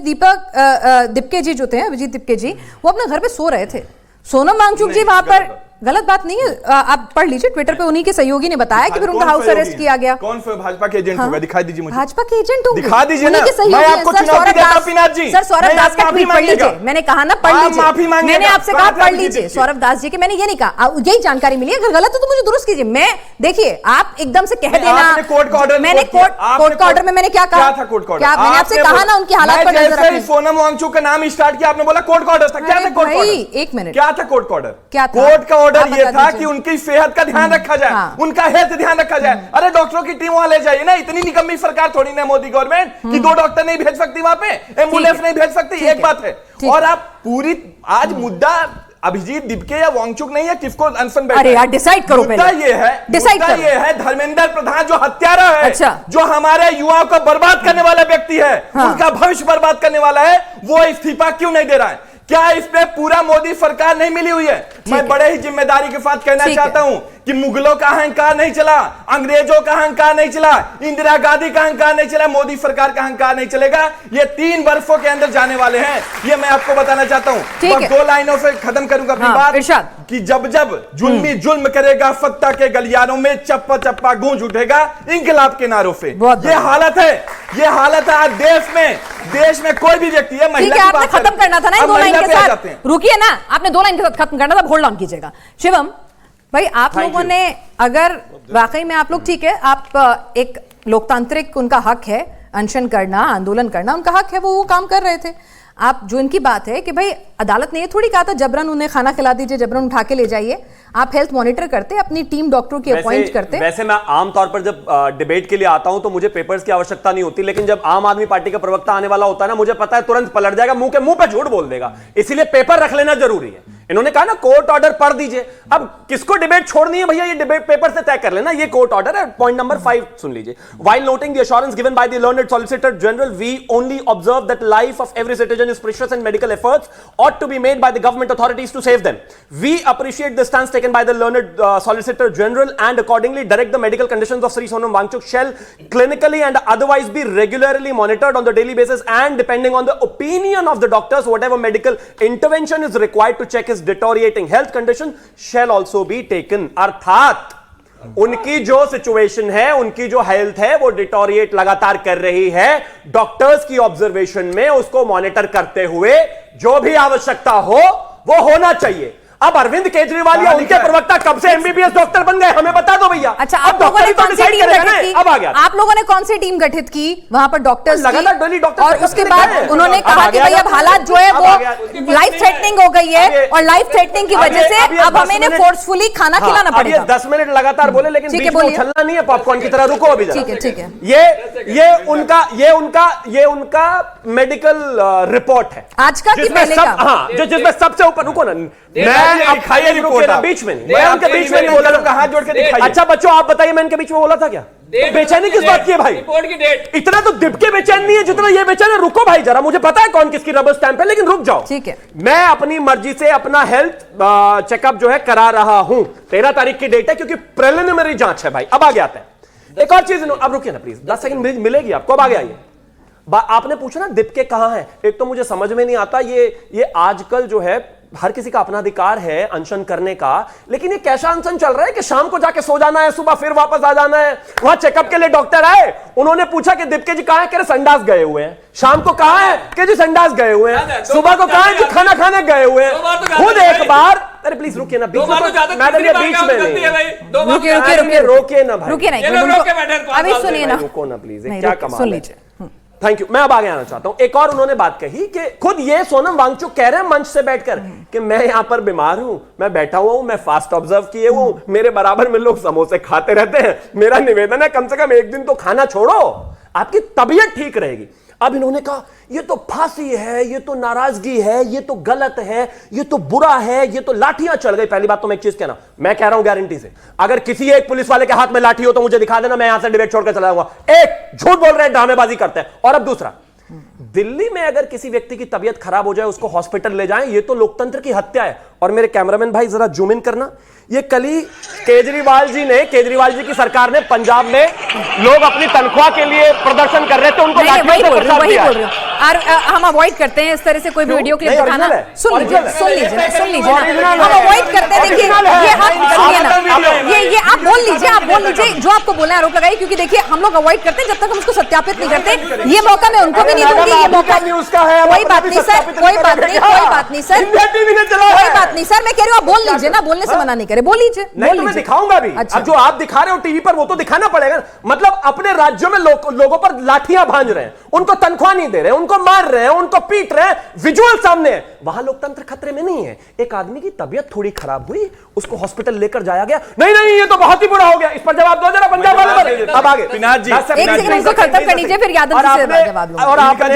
A: दिपके जी जो थे, अभिजीत दिपके जी, वो अपने घर पे सो रहे थे। सोनम वांगचुक जी वहां पर, गलत बात नहीं है, आप पढ़ लीजिए, ट्विटर पे उन्हीं के सहयोगी ने बताया कि फिर उनका हाउस अरेस्ट किया गया।
F: कौन सा भाजपा के एजेंट होगा? दिखा दीजिए मुझे।
A: भाजपा के एजेंट होंगे,
F: दिखा दीजिए
A: उन्हीं
F: ना।
A: के सहयोगी
F: मैं
A: हैं।
F: आपको
A: सर,
F: चुनौती
A: सौरभ
F: देता हूं,
A: दास,
F: पिनाक जी।
A: सर सौरभ
F: नहीं,
A: दास
F: आप
A: का
F: माफी
A: ट्वीट पढ़
F: मांगिएगा।
A: लीजिए। मैंने कहा ना, पढ़
F: आप
A: लीजिए।
F: माफी मांगिएगा।
A: मैंने आपसे कहा
F: बात है
A: पढ़
F: अभिजीत
A: लीजिए
F: की।
A: सौरभ दास जी की, मैंने ये नहीं कहा, यही जानकारी मिली है। अगर गलत है तो मुझे दुरुस्त कीजिए। मैं देखिए, आप एकदम से कह देना,
F: आपने कोर्ट का ऑर्डर,
A: मैंने कोर्ट का ऑर्डर में मैंने क्या कहा?
F: क्या था कोर्ट का ऑर्डर?
A: क्या मैंने आपसे कहा ना उनकी हालात पर नजर रखने?
F: सोनम वांगचुक का नाम स्टार्ट किया, आपने बोला कोर्ट का ऑर्डर था। क्या था कोर्ट का ऑर्डर?
A: एक मिनट,
F: क्या था कोर्ट का ऑर्डर?
A: क्या था?
F: कोर्ट का
A: आप
F: ऑर्डर
A: बता
F: ये था
A: दीजिए।
F: कि उनकी सेहत का ध्यान रखा जाए,
A: हाँ।
F: उनका हेल्थ ध्यान रखा जाए। अरे डॉक्टरों की टीम वहां ले जाइए ना। इतनी निकम्मी सरकार थोड़ी ना मोदी गवर्नमेंट कि 2 डॉक्टर नहीं भेज सकती वहां पे, एम्बुलेंस नहीं भेज सकती। एक बात है। और आप पूरी आज मुद्दा अभिजीत दिपके या वांगचुक नहीं है, किसको अनशन बैठा?
A: अरे यार, डिसाइड करो
F: मुद्दा
A: पहले।
F: ये है,
A: डिसाइड
F: मुद्दा
A: करो।
F: ये है धर्मेंद्र प्रधान जो हत्यारा है,
A: अच्छा।
F: जो हमारे युवाओं को बर्बाद करने वाला व्यक्ति है,
A: हाँ।
F: उनका भविष्य बर्बाद करने वाला है, वो इस्तीफा क्यों नहीं दे रहा है? क्या इस पे पूरा मोदी सरकार नहीं मिली हुई है? मैं बड़े ही जिम्मेदारी के साथ कहना चाहता हूं कि मुगलों का अहंकार नहीं चला, अंग्रेजों का अहंकार नहीं चला, इंदिरा गांधी का अहंकार नहीं चला, मोदी सरकार का अहंकार नहीं चलेगा। ये 3 बर्फों के अंदर जाने वाले हैं, ये मैं आपको बताना चाहता हूं। बस 2 लाइनों से खत्म करूंगा अपनी बात कि जब जब जुल्मी जुल्म करेगा फत्ता के गलियारों में चप्पा चप्पा गूंज उठेगा इंकलाब के नारों पे। ये हालत है, ये हालत है आज देश में कोई भी व्यक्ति है। महिला की बात
A: खत्म करना था ना 2 लाइन के साथ, रुकिए ना, आपने 2 लाइन के साथ खत्म करना था, होल्ड ऑन कीजिएगा। शिवम भाई, आप लोगों ने अगर वाकई में आप लोग ठीक है, आप एक लोकतांत्रिक उनका हक है अनशन करना, आंदोलन करना, उनका हक है, वो काम कर रहे थे। आप जो इनकी बात है कि भाई अदालत ने ये थोड़ी कहा था जबरन उन्हें खाना खिला दीजिए, जबरन उठा के ले जाइए, आप हेल्थ मॉनिटर करते, अपनी टीम डॉक्टरों की अपॉइंट करते।
C: वैसे मैं आमतौर पर जब डिबेट के लिए आता हूं तो मुझे पेपर्स की आवश्यकता नहीं होती, लेकिन जब आम आदमी पार्टी का प्रवक्ता आने वाला होता है ना, मुझे पता है तुरंत पलट जाएगा, मुंह के मुंह पे झूठ बोल देगा, इसीलिए पेपर रख लेना जरूरी है। इन्होंने कहा ना कोर्ट ऑर्डर पढ़ दीजिए, अब किसको डिबेट छोड़नी है भैया, ये डिबेट पेपर से तय कर लेना, ये कोर्ट ऑर्डर है। पॉइंट नंबर 5 सुन लीजिए। While noting the assurance given by the learned Solicitor General, we only observe that life of every citizen is precious and medical efforts ought to be made by the government authorities to save them. We appreciate the stance taken by the learned Solicitor General and accordingly direct the medical conditions of Sri Sonam Wangchuk shall clinically and otherwise be regularly monitored on the daily basis, and depending on the opinion of the doctors, whatever medical intervention is required to check his deteriorating health condition shall also be taken. अर्थात उनकी जो situation है, उनकी जो health है वो deteriorate लगातार कर रही है, डॉक्टर्स की ऑब्जर्वेशन में उसको मॉनिटर करते हुए जो भी आवश्यकता हो वो होना चाहिए। अब अरविंद केजरीवाल या उनके प्रवक्ता कब से एमबीबीएस डॉक्टर बन गए, हमें बता दो भैया।
A: अच्छा, आप लोगों ने कौन सी टीम गठित की?
C: अब आ गया।
A: आप लोगों ने कौन सी टीम गठित की वहां पर डॉक्टर्स की? और उसके बाद उन्होंने कहा कि भाई अब हालात जो है वो लाइफ थ्रेटनिंग हो गई है, और लाइफ थ्रेटनिंग की वजह से अब हमें इन्हें फोर्सफुल खाना खिलाना पड़ेगा।
C: 10 मिनट लगातार बोले, लेकिन बीच में उछलना नहीं है पॉपकॉर्न की तरह, रुको अभी जरा।
A: ठीक है, ठीक है।
C: ये उनका मेडिकल रिपोर्ट है
A: आज का कि पहले का?
C: हाँ, जिसमें सबसे ऊपर, रुको ना, मैं अब खाइए बीच में नहीं, मैं उनके बीच में नहीं बोला, हाथ जोड़ के दिखाइए। अच्छा बच्चों आप बताइए, मैं इनके बीच में बोला था क्या? तो बेचैनी किस बात की है भाई?
D: रिपोर्ट की डेट
C: इतना तो दिप के बेचैन नहीं है जितना ये बेचैन है। रुको भाई जरा, मुझे पता है कौन किसकी रबर स्टैंप है, लेकिन रुक जाओ।
A: ठीक है,
C: मैं अपनी मर्जी से अपना हेल्थ चेकअप जो है करा रहा हूं। 13 तारीख की डेट है क्योंकि प्रिलिमिनरी जांच है भाई। अब आगे आता है एक और चीज, अब रुकिए ना प्लीज, 10 सेकंड मिलेगी आपको। अब आगे आइए, आपने पूछा ना दिप कहां है, एक तो मुझे समझ में नहीं आता, ये आजकल जो है हर किसी का अपना अधिकार है अनशन करने का, लेकिन ये कैसा अनशन चल रहा है कि शाम को जाके सो जाना है, सुबह फिर वापस आ जाना है। वहां चेकअप के लिए डॉक्टर आए, उन्होंने पूछा कि दीपके जी कहां है, कह संडास गए हुए हैं। शाम को कहा है कि जी संडास गए हुए हैं, सुबह को कहा है कि खाना खाने गए हुए हैं। खुद एक बार, अरे प्लीज रुकिए ना, बीच में मैडम ये बीच में नहीं, रोकिए ना भाई,
A: रुकिए ना, अभी सुनिए ना,
C: रुको ना प्लीज, क्या कमाल,
A: सुन लीजिए।
C: Thank you. मैं अब आगे आना चाहता हूं। एक और उन्होंने बात कही कि खुद ये सोनम वांगचुक कह रहे हैं मंच से बैठकर कि मैं यहां पर बीमार हूं, मैं बैठा हुआ हूं, मैं फास्ट ऑब्जर्व किए हुआ हूं, मेरे बराबर में लोग समोसे खाते रहते हैं, मेरा निवेदन है कम से कम एक दिन तो खाना छोड़ो, आपकी तबीयत ठीक रहेगी। अब इन्होंने कहा ये तो फांसी है, ये तो नाराजगी है, ये तो गलत है, ये तो बुरा है, ये तो लाठियां चल गई। पहली बात तो मैं एक चीज कहना, मैं कह रहा हूं गारंटी से, अगर किसी एक पुलिस वाले के हाथ में लाठी हो तो मुझे दिखा देना, मैं यहां से डिबेट छोड़कर चला जाऊंगा। एक, झूठ बोल रहे हैं, ड्रामेबाजी करते हैं। और अब दूसरा, दिल्ली में अगर किसी व्यक्ति की तबीयत खराब हो जाए उसको हॉस्पिटल ले जाएं, ये तो लोकतंत्र की हत्या है। और मेरे कैमरामैन भाई जरा जूम इन करना, ये कल ही केजरीवाल जी की सरकार ने पंजाब में लोग अपनी तनख्वाह के लिए प्रदर्शन कर रहे थे, उनको लाठियों से प्रसाद दिया।
A: और हम अवॉइड करते हैं इस तरह से कोई भी वीडियो क्लिप दिखाना। सुन लीजिए ना, हम अवॉइड करते हैं। देखिए ये हाथ सुनिए ना, ये आप बोल लीजिए जो आपको बोलना है, आरोप लगाइए, क्योंकि देखिए हम लोग अवॉइड करते हैं जब तक हम उसको सत्यापित नहीं करते। ये मौका मैं उनको भी नहीं दूंगी, ये मौका कोई बात नहीं सर, कोई बात नहीं सर, मैं कह रही हूँ आप बोल लीजिए ना, बोलने से मना नहीं करे, बोल लीजिए।
C: नहीं तो मैं दिखाऊंगा भी। अच्छा। अब जो आप दिखा रहे हो टीवी पर वो तो दिखाना पड़ेगा। मतलब अपने राज्यों में लोगों पर लाठियां भांज रहे हैं, उनको तनख्वाह नहीं दे रहे, उनको मार रहे हैं, उनको पीट रहे हैं, विजुअल सामने है। वहां लोकतंत्र खतरे में नहीं है। एक आदमी की तबीयत थोड़ी खराब हुई, उसको हॉस्पिटल लेकर जाया गया, नहीं ये तो बहुत ही बुरा हो गया, इस पर जवाब दो जरा पंजाब वाले पर। अब आगे
A: खत्म कर लीजिए, फिर यादव जी से जवाब लो।
C: और आपने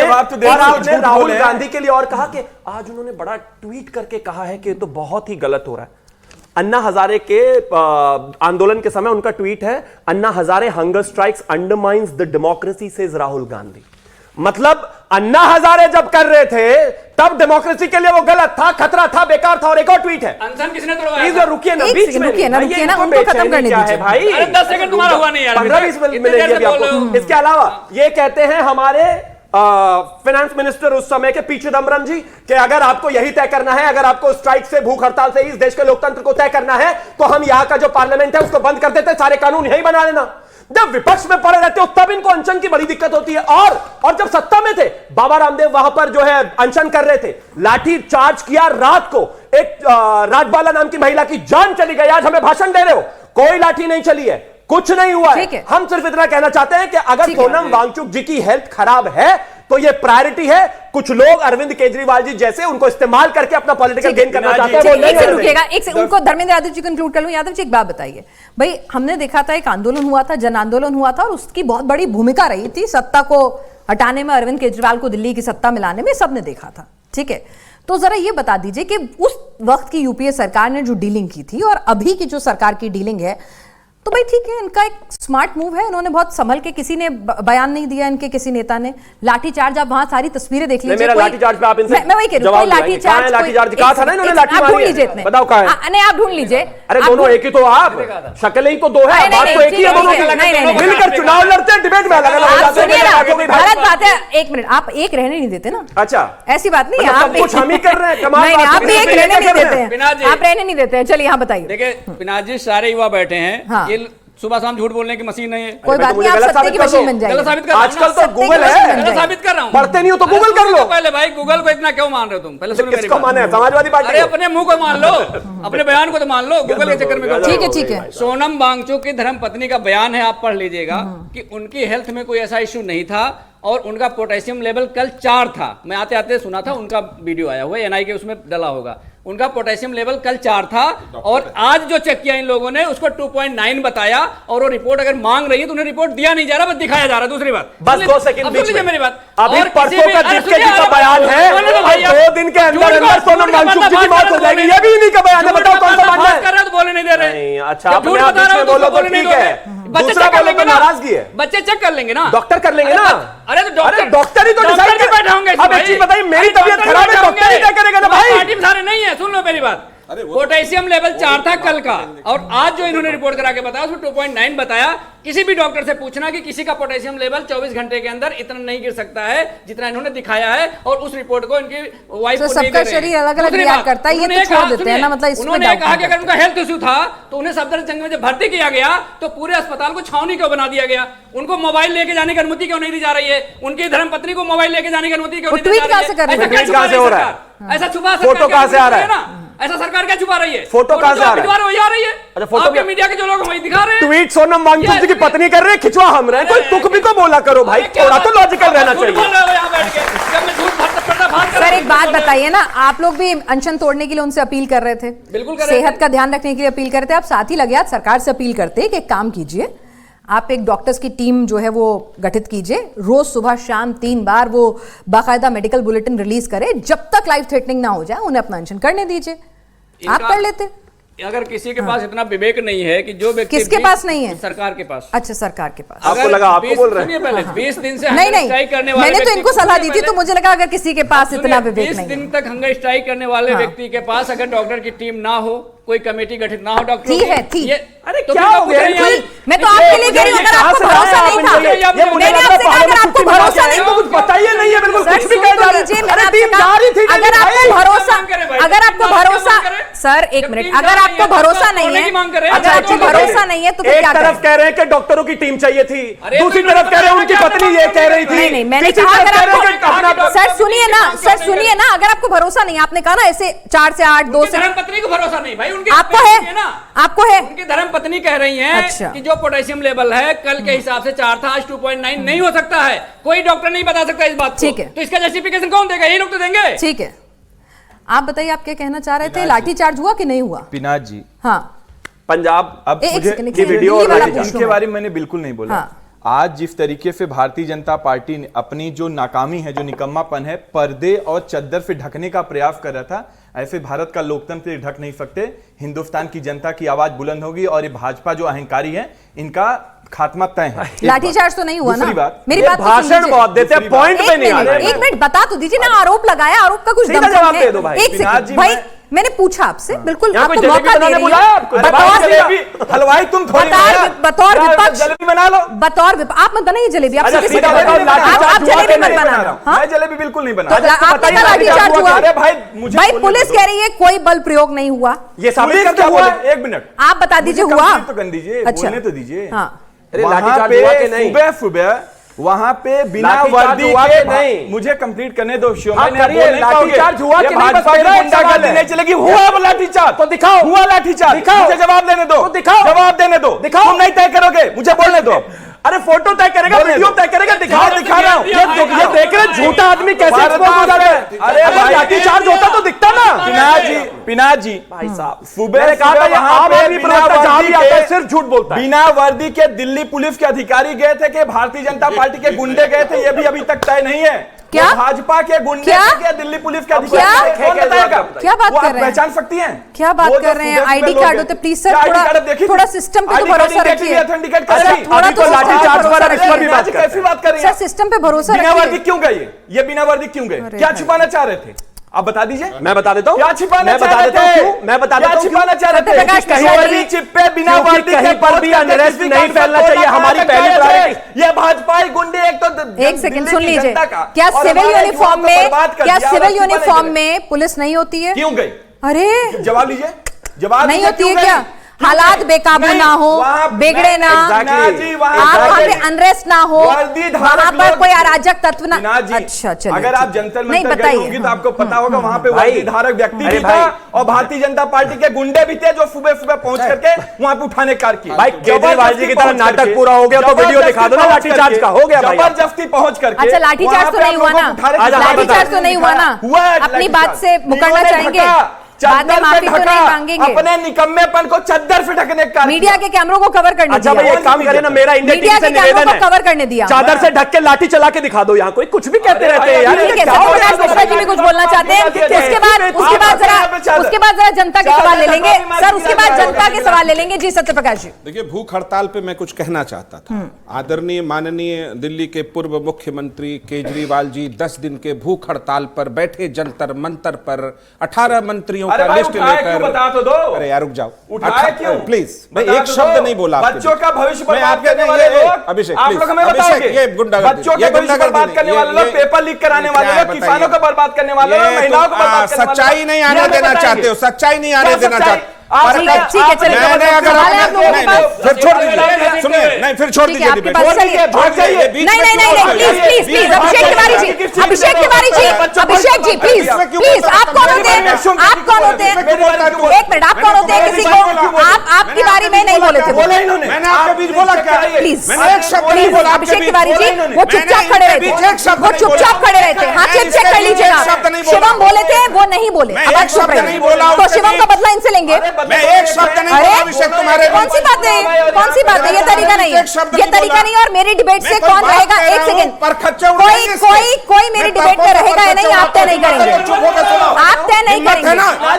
C: राहुल गांधी के लिए और कहा कि आज उन्होंने बड़ा ट्वीट करके कहा है कि तो बहुत ही गलत हो रहा है। अन्ना हजारे के आंदोलन के समय उनका ट्वीट है, Anna Hazare hunger strikes undermines the democracy says Rahul Gandhi. मतलब अन्ना हजारे जब कर रहे थे तब डेमोक्रेसी के लिए वो गलत था, खतरा था, बेकार था। और एक और ट्वीट है,
D: अनशन किसने तोड़वाया?
C: प्लीज रुकिए ना,
A: एक
C: बीच
A: सेकंड
C: में
A: रुकिए ना, उनको खत्म करने दीजिए
C: भाई।
D: अरे 10 सेकंड तुम्हारा हुआ नहीं यार,
C: 15-20 मिलेंगे अभी आपको। इसके अलावा ये कहते हैं हमारे फाइनेंस मिनिस्टर उस समय के पी चिदम्बरम जी कि अगर आपको यही तय करना है, अगर आपको स्ट्राइक से, भूख हड़ताल से इस देश के लोकतंत्र को तय करना है, तो हम यहां का जो पार्लियामेंट है उसको बंद कर देते, सारे कानून यही बना लेना। जब विपक्ष में पड़े रहते हो तब इनको अनशन की बड़ी दिक्कत होती है। और जब सत्ता में थे, बाबा रामदेव वहां पर जो है अनशन कर रहे थे, लाठी चार्ज किया, रात को एक राजबाला नाम की महिला की जान चली गई। आज हमें भाषण दे रहे हो, कोई लाठी नहीं चली है, कुछ नहीं हुआ है। हम सिर्फ इतना कहना चाहते हैं कि अगर सोनम वांगचुक जी की हेल्थ खराब है तो ये प्रायोरिटी है। कुछ लोग अरविंद केजरीवाल जी जैसे उनको इस्तेमाल करके अपना पॉलिटिकल गेन करना चाहते हैं, वो नहीं
A: एक रुकिएगा, एक उनको धर्मेंद्र यादव जी को इंक्लूड कर लूं। यादव जी एक बात बताइए भाई, हमने देखा था एक आंदोलन हुआ था, जन आंदोलन हुआ था, और उसकी बहुत बड़ी भूमिका रही थी सत्ता को हटाने में, अरविंद केजरीवाल को दिल्ली की सत्ता में लाने में, सबने देखा था, ठीक है। तो जरा ये बता दीजिए कि उस वक्त की यूपीए सरकार ने जो डीलिंग की थी और अभी की जो सरकार की डीलिंग है, तो भाई ठीक है, इनका एक स्मार्ट मूव है, इन्होंने बहुत संभल के, किसी ने बयान नहीं दिया इनके किसी नेता ने। लाठीचार्ज, आप वहां सारी तस्वीरें देख लीजिए।
C: लाठीचार्ज पे आप इनसे
A: मैं वही कह रही हूं, कोई लाठीचार्ज
C: कहा था ना इन्होंने, लाठी
A: ढूंढ लीजिए
C: इतने, बताओ कहां है?
A: नहीं आप ढूंढ लीजिए।
C: अरे दोनों एक ही तो, आप शक्लें ही तो दो है, बात तो एक ही है दोनों की। मिलकर चुनाव लड़ते हैं, डिबेट में अलग अलग जाते हैं।
A: गलत बात है, एक मिनट, आप एक रहने नहीं देते ना।
C: अच्छा,
A: ऐसी बात नहीं है, आप
C: कुछ हम ही कर रहे हैं,
A: आप भी एक रहने नहीं देते हैं, आप रहने नहीं देते हैं। चलिए यहाँ बताइए।
D: देखिए पिनाज जी, सारे युवा बैठे हैं, ये सुबह शाम झूठ बोलने की मशीन नहीं है।
A: कोई बात नहीं, आप सत्य की मशीन बन जाइए।
D: साबित कर,
C: आजकल तो गूगल है,
D: साबित कर रहा हूं।
C: पढ़ते नहीं हो तो गूगल कर लो।
D: पहले भाई गूगल को इतना क्यों मान रहे हो तुम? पहले सुनो मेरी बात।
C: माने समाजवादी पार्टी?
D: अरे अपने मुंह को मान लो, अपने बयान को तो मान लो, गूगल के चक्कर में।
A: ठीक है ठीक है।
D: सोनम वांगचुक की धर्म पत्नी का बयान है, आप पढ़ लीजिएगा कि उनकी हेल्थ में कोई ऐसा इश्यू नहीं था और उनका पोटेशियम लेवल कल 4 था। मैं आते आते सुना था, उनका वीडियो आया हुआ है, एनआई के उसमें डला होगा। उनका पोटेशियम लेवल कल 4 था और आज जो चेक किया इन लोगों ने उसको 2.9 बताया, और वो रिपोर्ट अगर मांग रही है तो उन्हें रिपोर्ट दिया नहीं जा रहा, बस दिखाया जा रहा है। दूसरी बात,
C: बस 2 सेकंड बीच में
D: मेरी बात,
C: अभी परसों का जीके जी का बयान है और 2 दिन के अंदर सोनम वांगचुक जी की मौत हो जाएगी, ये भी इन्हीं का बयान है। बताओ कौन सा मानना है?
D: तो बोले नहीं दे रहे।
C: अच्छा, अपने आप बीच में बोलो तो ठीक है, दूसरा बोलो तो नाराजगी है।
D: बच्चे चेक कर लेंगे ना,
C: डॉक्टर कर लेंगे ना।
D: अरे तो
C: डॉक्टर ही तो डिसाइड कर बैठे होंगे। अब एक चीज बताइए, मेरी तबीयत खराब है, डॉक्टर ही क्या करेगा ना भाई?
D: पार्टी में सारे नहीं है, सुन लो मेरी बात। पोटेशियम लेवल 4 था कल का, और आज जो इन्होंने रिपोर्ट करा के बताया उसमें 2.9 बताया। किसी भी डॉक्टर से पूछना कि किसी का पोटेशियम लेवल 24 घंटे के अंदर इतना नहीं गिर सकता है जितना इन्होंने दिखाया है, और उस रिपोर्ट को इनकी वाइफ को
A: सबका शरीर अलग अलग रिएक्ट करता है, ये तो छोड़ देते हैं ना, मतलब इसमें
D: उन्होंने कहा कि अगर उनका हेल्थ इश्यू था तो उन्हें सफदरजंग में जब भर्ती किया गया तो पूरे अस्पताल को छावनी क्यों बना दिया गया? उनको मोबाइल लेके जाने की अनुमति क्यों नहीं दी जा रही है? उनकी धर्मपत्नी को मोबाइल लेके जाने की अनुमति क्यों नहीं दी जा रही है? ऐसा छुपा
C: फोटो कहां से आ रहा है?
D: ऐसा सरकार क्या छुपा रही है?
C: फोटो कहां से आ रही है?
D: अच्छा, फोटो के मीडिया के जो लोग वही दिखा रहे हैं।
C: ट्वीट सोनम वांगचुक जी की पत्नी कर रहे हैं, खिंचवा हम रहे हैं, कोई तुक भी को बोला करो भाई, थोड़ा तो लॉजिकल रहना चाहिए।
A: सर एक बात बताइए ना, आप लोग भी अनशन तोड़ने के लिए उनसे अपील कर रहे थे,
D: बिल्कुल कर रहे थे,
A: सेहत का ध्यान रखने के लिए अपील कर रहे थे। आप साथ ही लगे हाथ सरकार से अपील करते कि एक काम कीजिए, आप एक डॉक्टर्स की टीम जो है वो गठित कीजिए, रोज सुबह शाम 3 बार वो बाकायदा मेडिकल बुलेटिन रिलीज करे, जब तक लाइफ थ्रेटनिंग ना हो जाए उन्हें अपना अनशन करने दीजिए। आप कर लेते।
D: अगर किसी के पास इतना विवेक नहीं है कि जो व्यक्ति,
A: किसके पास नहीं है?
D: सरकार के पास।
A: अच्छा, सरकार के पास।
C: आपको लगा आपको बोल रहे हैं?
D: पहले 20 दिन से
A: नहीं नहीं,
D: स्ट्राइक करने वाले,
A: मैंने तो इनको सलाह दी थी, तो मुझे लगा अगर किसी के पास इतना विवेक नहीं है।
D: 20 दिन तक हंगर स्ट्राइक करने वाले व्यक्ति के पास अगर डॉक्टर की टीम ना हो, कोई कमेटी गठित ना हो डॉक्टर
A: थी है, थी।
C: अरे
D: तो
C: क्या हो गया?
A: मैं तो आपके लिए कह रही हूं, अगर आपको भरोसा नहीं था, मैंने आपसे कहा अगर आपको भरोसा नहीं,
C: तो कुछ बताइए नहीं है, बिल्कुल कुछ भी कह जा रहे हैं। अरे टीम जा रही थी,
A: अगर आपको भरोसा, अगर आपको भरोसा, सर एक मिनट, अगर आपको भरोसा नहीं है, अगर आपको भरोसा नहीं है तो
C: एक तरफ कह रहे हैं कि डॉक्टरों की टीम चाहिए थी, दूसरी तरफ कह रहे हैं उनकी पत्नी ये कह रही थी।
A: नहीं, मैंने कहा अगर आपको, सर सुनिए ना, सर सुनिए ना, अगर आपको भरोसा नहीं, आपने कहा ना ऐसे 4 से 8, 2 से,
D: धर्मपत्नी को भरोसा नहीं भाई, उनकी
A: आपको है, आपको है।
D: उनकी धर्मपत्नी कह रही हैं
A: अच्छा।
D: कि जो पोटेशियम लेवल है कल के हिसाब से 4 था, आज 2.9 नहीं हो सकता है। कोई डॉक्टर नहीं बता सकता इस बात को।
A: ठीक है,
D: तो इसका जस्टिफिकेशन कौन देगा? यही लोग तो देंगे।
A: ठीक है, आप बताइए, आप क्या कहना चाह रहे थे? लाठीचार्ज हुआ कि नहीं हुआ?
F: पिनाज जी,
A: हाँ,
F: पंजाब अब
A: एक
F: मुझे
A: सेकंड,
F: ये वीडियो
A: ये वाला
F: और
A: पूछ लो
F: इसके बारे में मैंने बिल्कुल नहीं बोला।
A: हाँ।
F: आज जिस तरीके से भारतीय जनता पार्टी ने अपनी जो नाकामी है, जो निकम्मापन है, पर्दे और चद्दर से ढकने का प्रयास कर रहा था, ऐसे भारत का लोकतंत्र ढक नहीं सकते। हिंदुस्तान की जनता की आवाज बुलंद होगी और ये भाजपा जो अहंकारी है, इनका खात्मा तय है।
A: लाठीचार्ज तो नहीं हुआ ना? मेरी
C: ये
A: बात तो
C: भाषण
A: सुन
C: बहुत देते हैं, पॉइंट पे नहीं आ रहे।
A: एक मिनट बता तो दीजिए ना, आरोप लगाया, आरोप का कुछ
C: सीधा जवाब दे दो भाई।
A: एक सेकंड भाई, मैंने पूछा आपसे, बिल्कुल
C: यहाँ कोई
A: आपको
C: जलेबी
A: मौका दे
C: बनाने
A: रही
C: बुलाया
A: हूं।
C: आपको?
F: हलवाई तुम थोड़ी
A: बतौर विपक्ष,
F: जलेबी बना लो।
A: आप मत बनाइए जलेबी, आप
C: अच्छा,
A: सीधे
C: सीधा
A: सीधे
C: बताओ,
A: आप
C: लाठीचार्ज हुआ
A: जलेबी
C: कि
A: मत
C: नहीं?
A: बनाना। हाँ?
F: मैं जलेबी बिल्कुल नहीं बना
A: तो आपका लाठीचार्ज हुआ?
F: अरे भाई, मुझे
A: भाई
F: बोलने
A: पुलिस
F: दो।
A: कह रही है कोई बल प्रयोग नहीं हुआ,
C: ये साबित
F: पुलिस
C: करते
F: क्या
C: हुआ
F: बोले? एक मिनट,
A: आप बता दीजिए
F: मुझे
A: हुआ?
F: कंप्लीट तो कर दीजिए,
A: अच्छा।
F: बोलने तो दीजिए।
A: हाँ,
C: अरे
F: वहां
C: लाठीचार्ज
F: पे
C: हुआ कि नहीं?
F: सुबह सुबह वहां पे बिना
C: लाठीचार्ज
F: वर्दी
C: हुआ
F: के
C: कि नहीं?
F: मुझे कंप्लीट करने दो।
C: आप करिए, लाठीचार्ज हुआ कि नहीं? बस मेरा एक सवाल है।
F: नहीं चलेगी। हुआ वो लाठीचार्ज
C: तो दिखाओ।
F: हुआ लाठीचार्ज,
C: दिखाओ।
F: मुझे जवाब देने दो।
C: तो दिखाओ।
F: जवाब देने दो।
C: दिखाओ।
F: तुम नहीं तय करोगे, मुझे बोलने दो।
C: अरे फोटो तय करेगा,
F: बोलने
C: वीडियो
F: दो।
C: तय करेगा, दिखा
F: दिखा रहा हूं।
C: ये देख रहे झूठा आदमी कैसे एक्सपोज हो जाता है।
F: अरे भाई,
C: लाठीचार्ज होता तो दिखता ना।
F: पिनाज जी
C: भाई साहब,
F: सुबह
C: मैंने कहा था ये
F: वहां
C: आम
F: पे
C: आदमी
F: बिना
C: प्रवक्ता जहां भी
F: वर्दी
C: आता है
F: के-
C: सिर्फ झूठ बोलता है।
F: बिना वर्दी के दिल्ली पुलिस के अधिकारी गए थे कि भारतीय जनता पार्टी के गुंडे गए थे, ये भी अभी तक तय नहीं है।
A: क्या?
F: वो भाजपा के गुंडे
A: क्या?
F: थे कि दिल्ली पुलिस के
A: क्या?
F: अधिकारी थे? कौन बताएगा?
A: क्या बात
F: वो
A: कर
F: आप
A: रहे हैं?
F: पहचान सकती हैं?
A: क्या बात
F: वो
A: कर
F: जो
A: रहे हैं?
F: सुबह
A: आईडी
F: सुबह
A: कार्ड
F: लोग-
A: होते, प्लीज सर,
F: क्या आईडी कार्ड अब देखी
A: थोड़ा
F: थी?
A: सिस्टम पे तो
F: आईडी कार्ड
A: भरोसा
F: नहीं देखी
A: रखिए।
F: थी, ऑथेंटिकेट
A: अच्छा,
F: कर दी।
A: थोड़ा
C: अभी
A: तो
C: तो
A: सिस्टम पे
C: लाठीचार्ज
A: भरोसा
C: पर इस पर भी
A: रखिए।
C: बात
F: कैसी बात कर रही
A: सर
F: हैं?
A: सिस्टम पे भरोसा
F: बिना वर्दी
A: रखिए।
F: क्यों गए? ये बिना वर्दी क्यों गए?
A: अरे
F: क्या
A: भाई।
F: छिपाना चाह रहे थे? आप बता दीजिए।
C: मैं बता देता हूँ,
F: क्या छिपाना
C: मैं
F: चाह
C: बता
F: रहे
C: देता हूँ
F: थे?
C: क्यों? मैं बता
F: क्या
C: देता हूँ
F: छिपाना चाह रहे थे?
A: सत्यप्रकाश
F: कहीं
A: मिश्रा
F: पर
A: जी,
F: भी चिप्पे बिना
C: क्योंकि
F: वर्दी के
C: कहीं पर भी
F: पहुंच करके
C: अनरेस्ट
F: किसी
C: नहीं
F: का
C: फैलना
F: फोटो
C: चाहिए,
F: लगा
C: हमारी
F: कर
C: पहली
F: गए थे।
C: प्रायोरिटी।
F: ये भाजपाई गुंडे एक तो
A: एक सेकंड
F: दिल्ली
A: सुन
F: की
A: लीजिए,
F: जनता का
A: क्या
F: और
A: सिविल
F: हमारे
A: यूनिफॉर्म
F: युवाओं को
A: में,
F: बर्बाद कर
A: क्या
F: दिया,
A: सिविल
F: और छिपाने
A: यूनिफॉर्म
F: गए।
A: में पुलिस नहीं होती है?
F: क्यों गई?
A: अरे
F: जवाब लीजिए, जवाब
A: नहीं
F: दीजिए,
A: होती
F: क्यों
A: है क्या?
F: गई?
A: हालात बेकाबू
F: नहीं,
A: ना हो,
F: वहाँ-
A: बिगड़े ना,
F: Exactly. जी, वहाँ-
A: आप वहाँ पे
F: Exactly.
A: अनरेस्ट ना हो,
F: वर्दी धारक
A: वहाँ पर
F: लोग-
A: कोई अराजक तत्व ना।
F: मीना जी,
A: अच्छा चलिए,
F: अगर आप
A: ठीक है।
F: जंतर
A: नहीं
F: मंतर गई
A: बताइए,
F: होंगी तो
A: हाँ।
F: आपको पता होगा वहां पे
C: भाई,
F: वर्दी धारक व्यक्ति
C: अरे
F: भी
C: भाई,
F: था और भारतीय जनता पार्टी के गुंडे भी थे जो सुबह सुबह पहुंच करके वहां पे उठाने कार्य किए।
C: भाई, केजरीवाल जी की तरह
F: जबरदस्ती
C: नाटक
F: पहुंच
C: पूरा हो गया तो
F: करके-
C: वीडियो दिखा दो ना,
F: जबरदस्ती
C: लाठीचार्ज
F: पहुंच
C: का हो गया भाई।
F: जबरदस्ती पहुंच करके
A: अच्छा लाठीचार्ज
F: वहां
A: तो
F: पे
A: नहीं
F: आप
A: हुआ
F: लोगों
A: ना?
F: को उठाने
C: आज
F: की-
C: आप
A: लाठीचार्ज तो नहीं हुआ ना?
F: हुआ है
A: अपनी
F: लाठीचार्ज।
A: बात से मुकरना
F: इन्होंने
A: चाहेंगे?
F: ढका,
A: बाद में
F: चद्दर
A: माफी
F: से
A: तो नहीं
F: ढका,
A: मांगेंगे?
F: अपने निकम्मेपन को चद्दर से ढकने का कार्य
A: मीडिया के कैमरों को कवर करने
C: अच्छा
A: दिया।
C: भाई, एक काम करें ना, मेरा इंडिया
A: मीडिया
C: टीवी से
A: के कैमरों
C: निवेदन
A: को
C: है,
A: कवर करने दिया।
C: चादर से ढक के लाठी चला के दिखा दो। यहाँ कोई कुछ भी कहते रहते हैं यार,
A: ठीक है,
C: क्या हो रहा है?
A: सत्यप्रकाश मिश्रा जी भी कुछ बोलना चाहते हैं। उसके बाद जरा जनता के सवाल ले लेंगे सर, उसके बाद जनता के सवाल ले लेंगे। जी सत्यप्रकाश जी,
E: देखिए, भूख हड़ताल पे मैं कुछ कहना चाहता था। आदरणीय माननीय दिल्ली के पूर्व मुख्यमंत्री केजरीवाल जी 10 दिन के भूख हड़ताल पर बैठे, जंतर मंतर पर 18 मंत्रियों
F: अरे
E: का
F: भाई,
E: लिस्ट
F: उठाए क्यों
E: लेकर।
F: बता तो दो।
E: अरे यार रुक जाओ,
F: उठाए क्यों?
E: प्लीज, मैं
F: बता
E: एक
F: तो
E: शब्द
F: दो।
E: नहीं बोला आपके
F: बच्चों
E: बीच।
F: का भविष्य
E: मैं
F: बर्बाद
E: आपके
F: करने
E: नहीं,
F: वाले
E: ये-
F: लोग,
E: अभिषेक,
F: आप
E: please,
F: लोग हमें
E: अभिषेक,
F: बताओगे।
E: ये गुंडागर्दी,
F: बच्चों
E: ये
F: के भविष्य
E: गुंडागर्दी
F: बर्बाद
E: नहीं,
F: करने वाले लोग,
E: ये-
F: पेपर लीक कराने वाले
E: क्या
F: लोग,
E: बताइए?
F: किसानों को बर्बाद करने वाले लोग,
E: ये
F: महिलाओं को
E: तुम,
F: बर्बाद करने वाले
E: सच्चाई
F: लोग।
E: नहीं
F: ये
E: आने
F: हमें
E: देना
F: बताएंगे।
E: चाहते हो, सच्चाई नहीं आने
F: क्या
E: देना
F: सच्चाई?
E: चाहते।
F: आप
A: ठीक है, ठीक है, चलिए।
E: मैंने अगर
A: सवाल है आप लोगों के पास।
E: फिर छोड़ दीजिए, सुनिए, नहीं फिर छोड़
A: ठीक है,
E: दीजिए
A: आपके
E: डिबेट।
A: पास
F: छोड़ दीजिए, भाग जाइए।
A: नहीं, please Abhishek Tiwari ji, Abhishek Tiwari ji, Abhishek ji please please, आप कौन होते हैं? आप कौन होते हैं? एक मिनट, आप कौन होते हैं? किसी को आपकी बारी में नहीं बोले थे।
F: बोला इन्होंने।
E: मैंने आपके बीच बोला क्या?
A: प्लीज
E: मैंने एक शब्द नहीं बोला आपके
A: अभिषेक
E: बीच।
A: तिवारी जी, वो चुपचाप खड़े रहे थे, वो चुपचाप खड़े रहे थे। हाँ, चेक कर लीजिए
E: एक शब्द नहीं
A: आप।
E: बोला।
A: शिवम बोले थे, वो नहीं बोले।
E: मैं
A: अब
E: एक
A: आप चुप
E: शब्द नहीं
A: रहिए।
E: बोला
A: तो
E: उसके
A: शिवम का
E: बीच।
A: बदला इनसे लेंगे।
E: मैं एक शब्द नहीं
A: अरे
E: बोला अभिषेक तुम्हारे
A: कौन सी बात है? कौन सी बात है? ये तरीका नहीं है, ये तरीका नहीं है। और मेरी डिबेट से कौन रहेगा? एक सेकंड, कोई मेरी डिबेट में रहेगा या नहीं, आप तय नहीं करेंगे। आप तय नहीं करेंगे,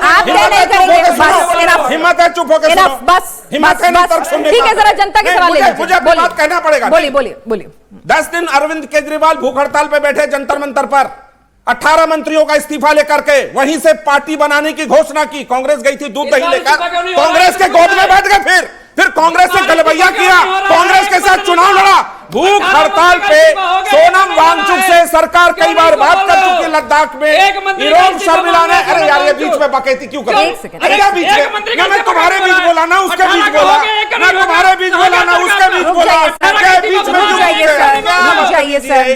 A: आप तय नहीं करेंगे। बस इनफ,
E: हिम्मत है, चुप होकर
A: इनफ, बस
E: हिम्मत है नहीं तर्क
A: बस।
E: सुनने
A: ठीक
E: का।
A: है, जरा जनता के
E: नहीं,
A: सवाल ले
E: मुझे
A: लीजिए।
E: अपनी बात कहना पड़ेगा।
A: बोलिए बोलिए बोलिए।
E: 10 दिन अरविंद केजरीवाल भूख हड़ताल पे बैठे जंतर मंतर पर, 18 मंत्रियों का इस्तीफा लेकर के वहीं से पार्टी बनाने की घोषणा की। कांग्रेस गई थी दूध दही लेकर, कांग्रेस के गोद में बैठ गए, फिर कांग्रेस से गलबैया किया, कांग्रेस के साथ चुनाव लड़ा। भूख हड़ताल पे सोनम वांगचुक से सरकार कई बार बात कर चुकी है लद्दाख में। इरोम शर्मिला ने, अरे यार ये बीच में बकैती क्यों कर?
A: एक सेकंड,
E: अरे क्या बीच में? ना मैं तुम्हारे बीच बोला, ना उसके बीच बोला, ना तुम्हारे बीच बोला, ना उसके बीच बोला। क्या बीच में क्यों
A: जाइए
E: बोलते हैं?
A: सर, रुक जाइए सर।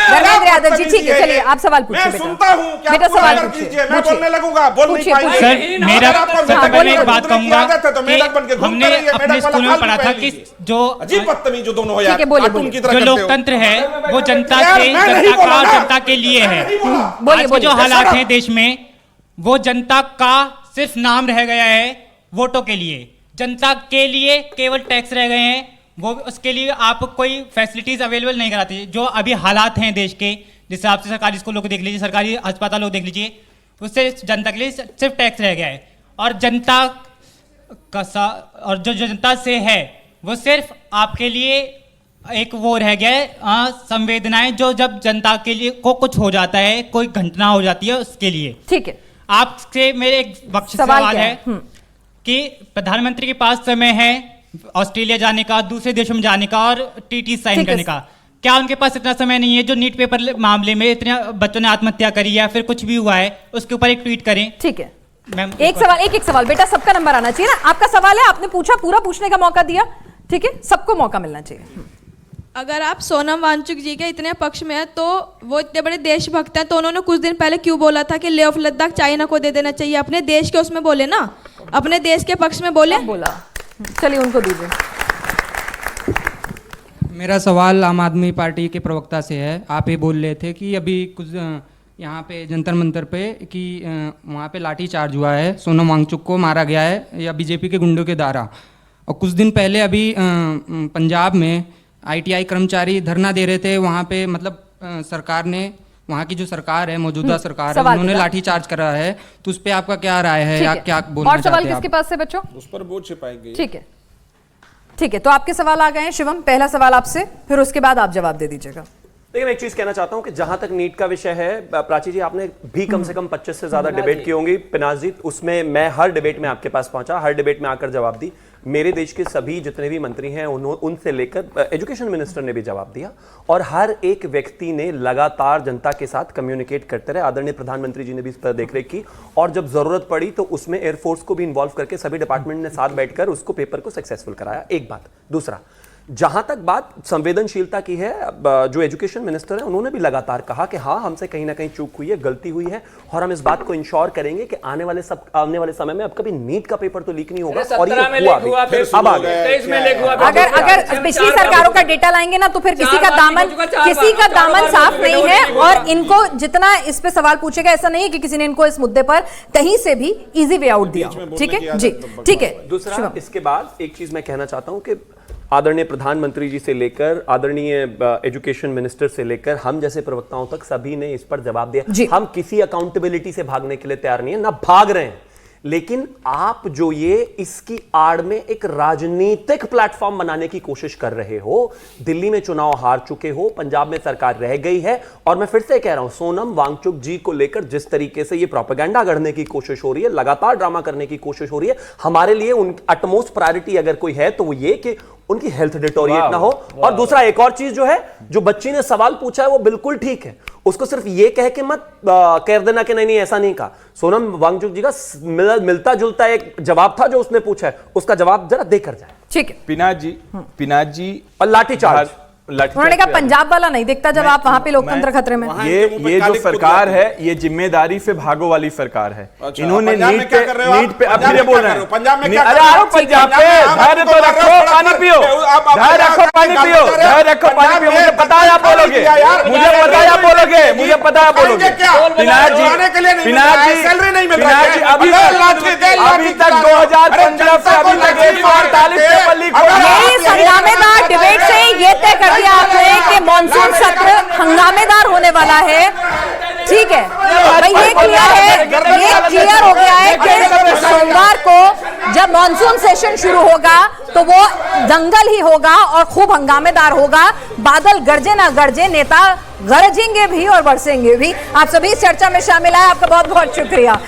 A: धर्मेंद्र यादव जी, ठीक है, चलिए आप सवाल पूछिए।
E: मैं सुनता हूँ, क्या
A: बेटा
E: पूरा
A: सवाल
E: कर
A: पूछिए,
E: दीजिए, मैं
A: पूछिए।
E: बोलने लगूंगा, बोल नहीं
A: पूछिए,
E: पाएंगे।
A: पूछिए।
G: सर मेरा
E: अगर आपको
G: सबसे
E: मेढक
G: पहले एक
E: बनके
G: बात
E: घूमने की
G: कहूंगा
E: आदत है तो मेढक बनके
G: कि
E: घूमते
G: हमने
E: रहिए,
G: अपने
E: मेढक वाला
G: स्कूल में
E: खाल
G: पढ़ा
E: भी
G: था
E: पहन
G: कि
E: लीजिए।
G: जो
E: अजीब बदतमीज जो दोनों हो
A: ठीक
E: यार,
A: है, बोलिए,
E: कार्टून की
G: जो
E: तरह करते हो।
G: लोकतंत्र है वो जनता
E: यार,
G: से,
E: मैं नहीं
G: जनता
E: बोला
G: का और
E: ना।
G: जनता के लिए है।
A: बोलिए,
G: आज के जो
A: बोलिए।
G: हालात हैं देश में, वो जनता का सिर्फ नाम रह गया है वोटों के लिए। जनता के लिए केवल टैक्स रह गए हैं, वो उसके लिए आप कोई फैसिलिटीज अवेलेबल नहीं कराते। जो अभी हालात हैं देश के, जिस हिसाब से सरकारी स्कूलों को देख लीजिए, सरकारी अस्पतालों को देख लीजिए, उससे जनता के लिए सिर्फ टैक्स रह गया है। और जनता का और जो जनता से है वो सिर्फ आपके लिए एक वो रह गया है संवेदनाएं, जो जब जनता के लिए को कुछ हो जाता है, कोई घटना हो जाती है उसके लिए।
A: ठीक है,
G: आपसे मेरे एक वक्त सवाल है कि प्रधानमंत्री के पास समय है ऑस्ट्रेलिया जाने का, दूसरे देशों में जाने का और टीटी साइन करने का, क्या उनके पास इतना समय नहीं है? जो नीट पेपर मामले में इतने बच्चों ने आत्महत्या करी या फिर कुछ भी हुआ है, उसके ऊपर एक ट्वीट करें।
A: ठीक है,
G: मैम
A: एक सवाल बेटा, सबका नंबर आना चाहिए ना। आपका सवाल है, आपने पूछा, पूरा पूछने का मौका दिया, ठीक है, सबको मौका मिलना चाहिए।
H: अगर आप सोनम वांगचुक जी के इतने पक्ष में है तो वो इतने बड़े देशभक्त हैं, तो उन्होंने कुछ दिन पहले क्यों बोला था कि ले ऑफ लद्दाख चाइना को दे देना चाहिए? अपने देश के उसमें बोले ना, अपने देश के पक्ष में बोले।
A: बोला, चलिए उनको दीजिए।
I: मेरा सवाल आम आदमी पार्टी के प्रवक्ता से है। आप ये बोल रहे थे कि अभी कुछ यहाँ पे जंतर मंतर पे कि वहाँ पे लाठी चार्ज हुआ है, सोनम वांगचुक को मारा गया है या बीजेपी के गुंडों के द्वारा। और कुछ दिन पहले अभी पंजाब में ITI कर्मचारी धरना दे रहे थे वहाँ पे, मतलब सरकार ने, वहाँ की जो सरकार है, मौजूदा सरकार है, उन्होंने लाठी चार्ज करा है, तो उस पर आपका क्या राय है या क्या बोलना
A: और सवाल
I: चाहते हैं
A: किसके
I: आप?
A: पास से बच्चों?
E: उस पर बोझ छिपाई गई।
A: ठीक है, ठीक है, तो आपके सवाल आ गए हैं। शिवम, पहला सवाल आपसे, फिर उसके बाद आप जवाब दे दीजिएगा।
C: लेकिन मैं एक चीज कहना चाहता हूं कि जहां तक नीट का विषय है, प्राची जी आपने भी कम से कम 25 से ज्यादा डिबेट की होंगी, पिनाज जी, उसमें मैं हर डिबेट में आपके पास पहुंचा, हर डिबेट में आकर जवाब दी। मेरे देश के सभी जितने भी मंत्री हैं उनसे लेकर एजुकेशन मिनिस्टर ने भी जवाब दिया, और हर एक व्यक्ति ने लगातार जनता के साथ कम्युनिकेट करते रहे। आदरणीय प्रधानमंत्री जी ने भी इस पर देखरेख की, और जब जरूरत पड़ी तो उसमें एयरफोर्स को भी इन्वॉल्व करके सभी डिपार्टमेंट ने साथ बैठकर उसको पेपर को सक्सेसफुल कराया। एक बात। दूसरा, जहां तक बात संवेदनशीलता की है, जो एजुकेशन मिनिस्टर है उन्होंने भी लगातार कहा कि हाँ, हमसे कहीं ना कहीं चूक हुई है, गलती हुई है, और हम इस बात को इंश्योर करेंगे कि आने वाले समय में अब कभी नीट का पेपर तो लीक नहीं होगा। और ये हुआ भी। अब आ गए।
A: अगर पिछली सरकारों का डेटा लाएंगे ना तो फिर किसी का दामन साफ नहीं है, और इनको जितना इस पे सवाल पूछेगा, ऐसा नहीं है कि किसी ने इनको इस मुद्दे पर कहीं से भी इजी वे आउट दिया। ठीक है जी, ठीक है।
C: दूसरा, इसके बाद एक चीज मैं कहना चाहता हूं कि आदरणीय प्रधानमंत्री जी से लेकर आदरणीय एजुकेशन मिनिस्टर से लेकर हम जैसे प्रवक्ताओं तक सभी ने इस पर जवाब दिया। हम किसी अकाउंटेबिलिटी से भागने के लिए तैयार नहीं है, ना भाग रहे हैं, लेकिन आप जो ये इसकी आड़ में एक राजनीतिक प्लेटफॉर्म बनाने की कोशिश कर रहे हो, दिल्ली में चुनाव हार चुके हो, पंजाब में सरकार रह गई है, और मैं फिर से कह रहा हूं, सोनम वांगचुक जी को लेकर जिस तरीके से ये प्रोपेगेंडा गढ़ने की कोशिश हो रही है, लगातार ड्रामा करने की कोशिश हो रही है, हमारे लिए उन अटमोस्ट प्रायोरिटी अगर कोई है तो वो ये कि उनकी हेल्थ डिटोरिएट ना हो। और दूसरा, एक और चीज जो है, जो बच्ची ने सवाल पूछा है वो बिल्कुल ठीक है, उसको सिर्फ ये कह के मत कह देना कि नहीं ऐसा नहीं कहा। सोनम वांगचुक जी का मिलता जुलता एक जवाब था जो उसने पूछा है, उसका जवाब जरा देकर जाए।
A: ठीक है।
F: पिनाज जी
C: और लाठीचार्ज,
A: उन्होंने कहा पंजाब वाला नहीं दिखता जब आप वहां पे लोकतंत्र खतरे में।
F: ये जो सरकार है, ये जिम्मेदारी से भागो वाली सरकार है। इन्होंने नीट पे अब फिर बोल रहे हैं पंजाब में क्या कर रहे हो? पंजाब पे धैर्य तो रखो, पानी पियो, धैर्य रखो, पानी पियो, धैर्य रखो, पानी पियो। मुझे पता है आप बोलोगे, मुझे पता है आप बोलोगे, मुझे पता है आप बोलोगे। पिनाज जी अभी तक 2015 से अभी तक 148 पेपर लीक हो गए।
A: इस हंगामेदार डिबेट से ये तय कर दिया आपने कि मॉनसून सत्र हंगामेदार होने वाला है। ठीक है भाई, ये क्लियर हो गया है कि सोमवार को जब मॉनसून सेशन शुरू होगा तो वो दंगल ही होगा और खूब हंगामेदार होगा। बादल गरजे ना गरजे, नेता गरजेंगे भी और बरसेंगे भी। आप सभी इस चर्चा में शामिल आए, आपका बहुत बहुत शुक्रिया।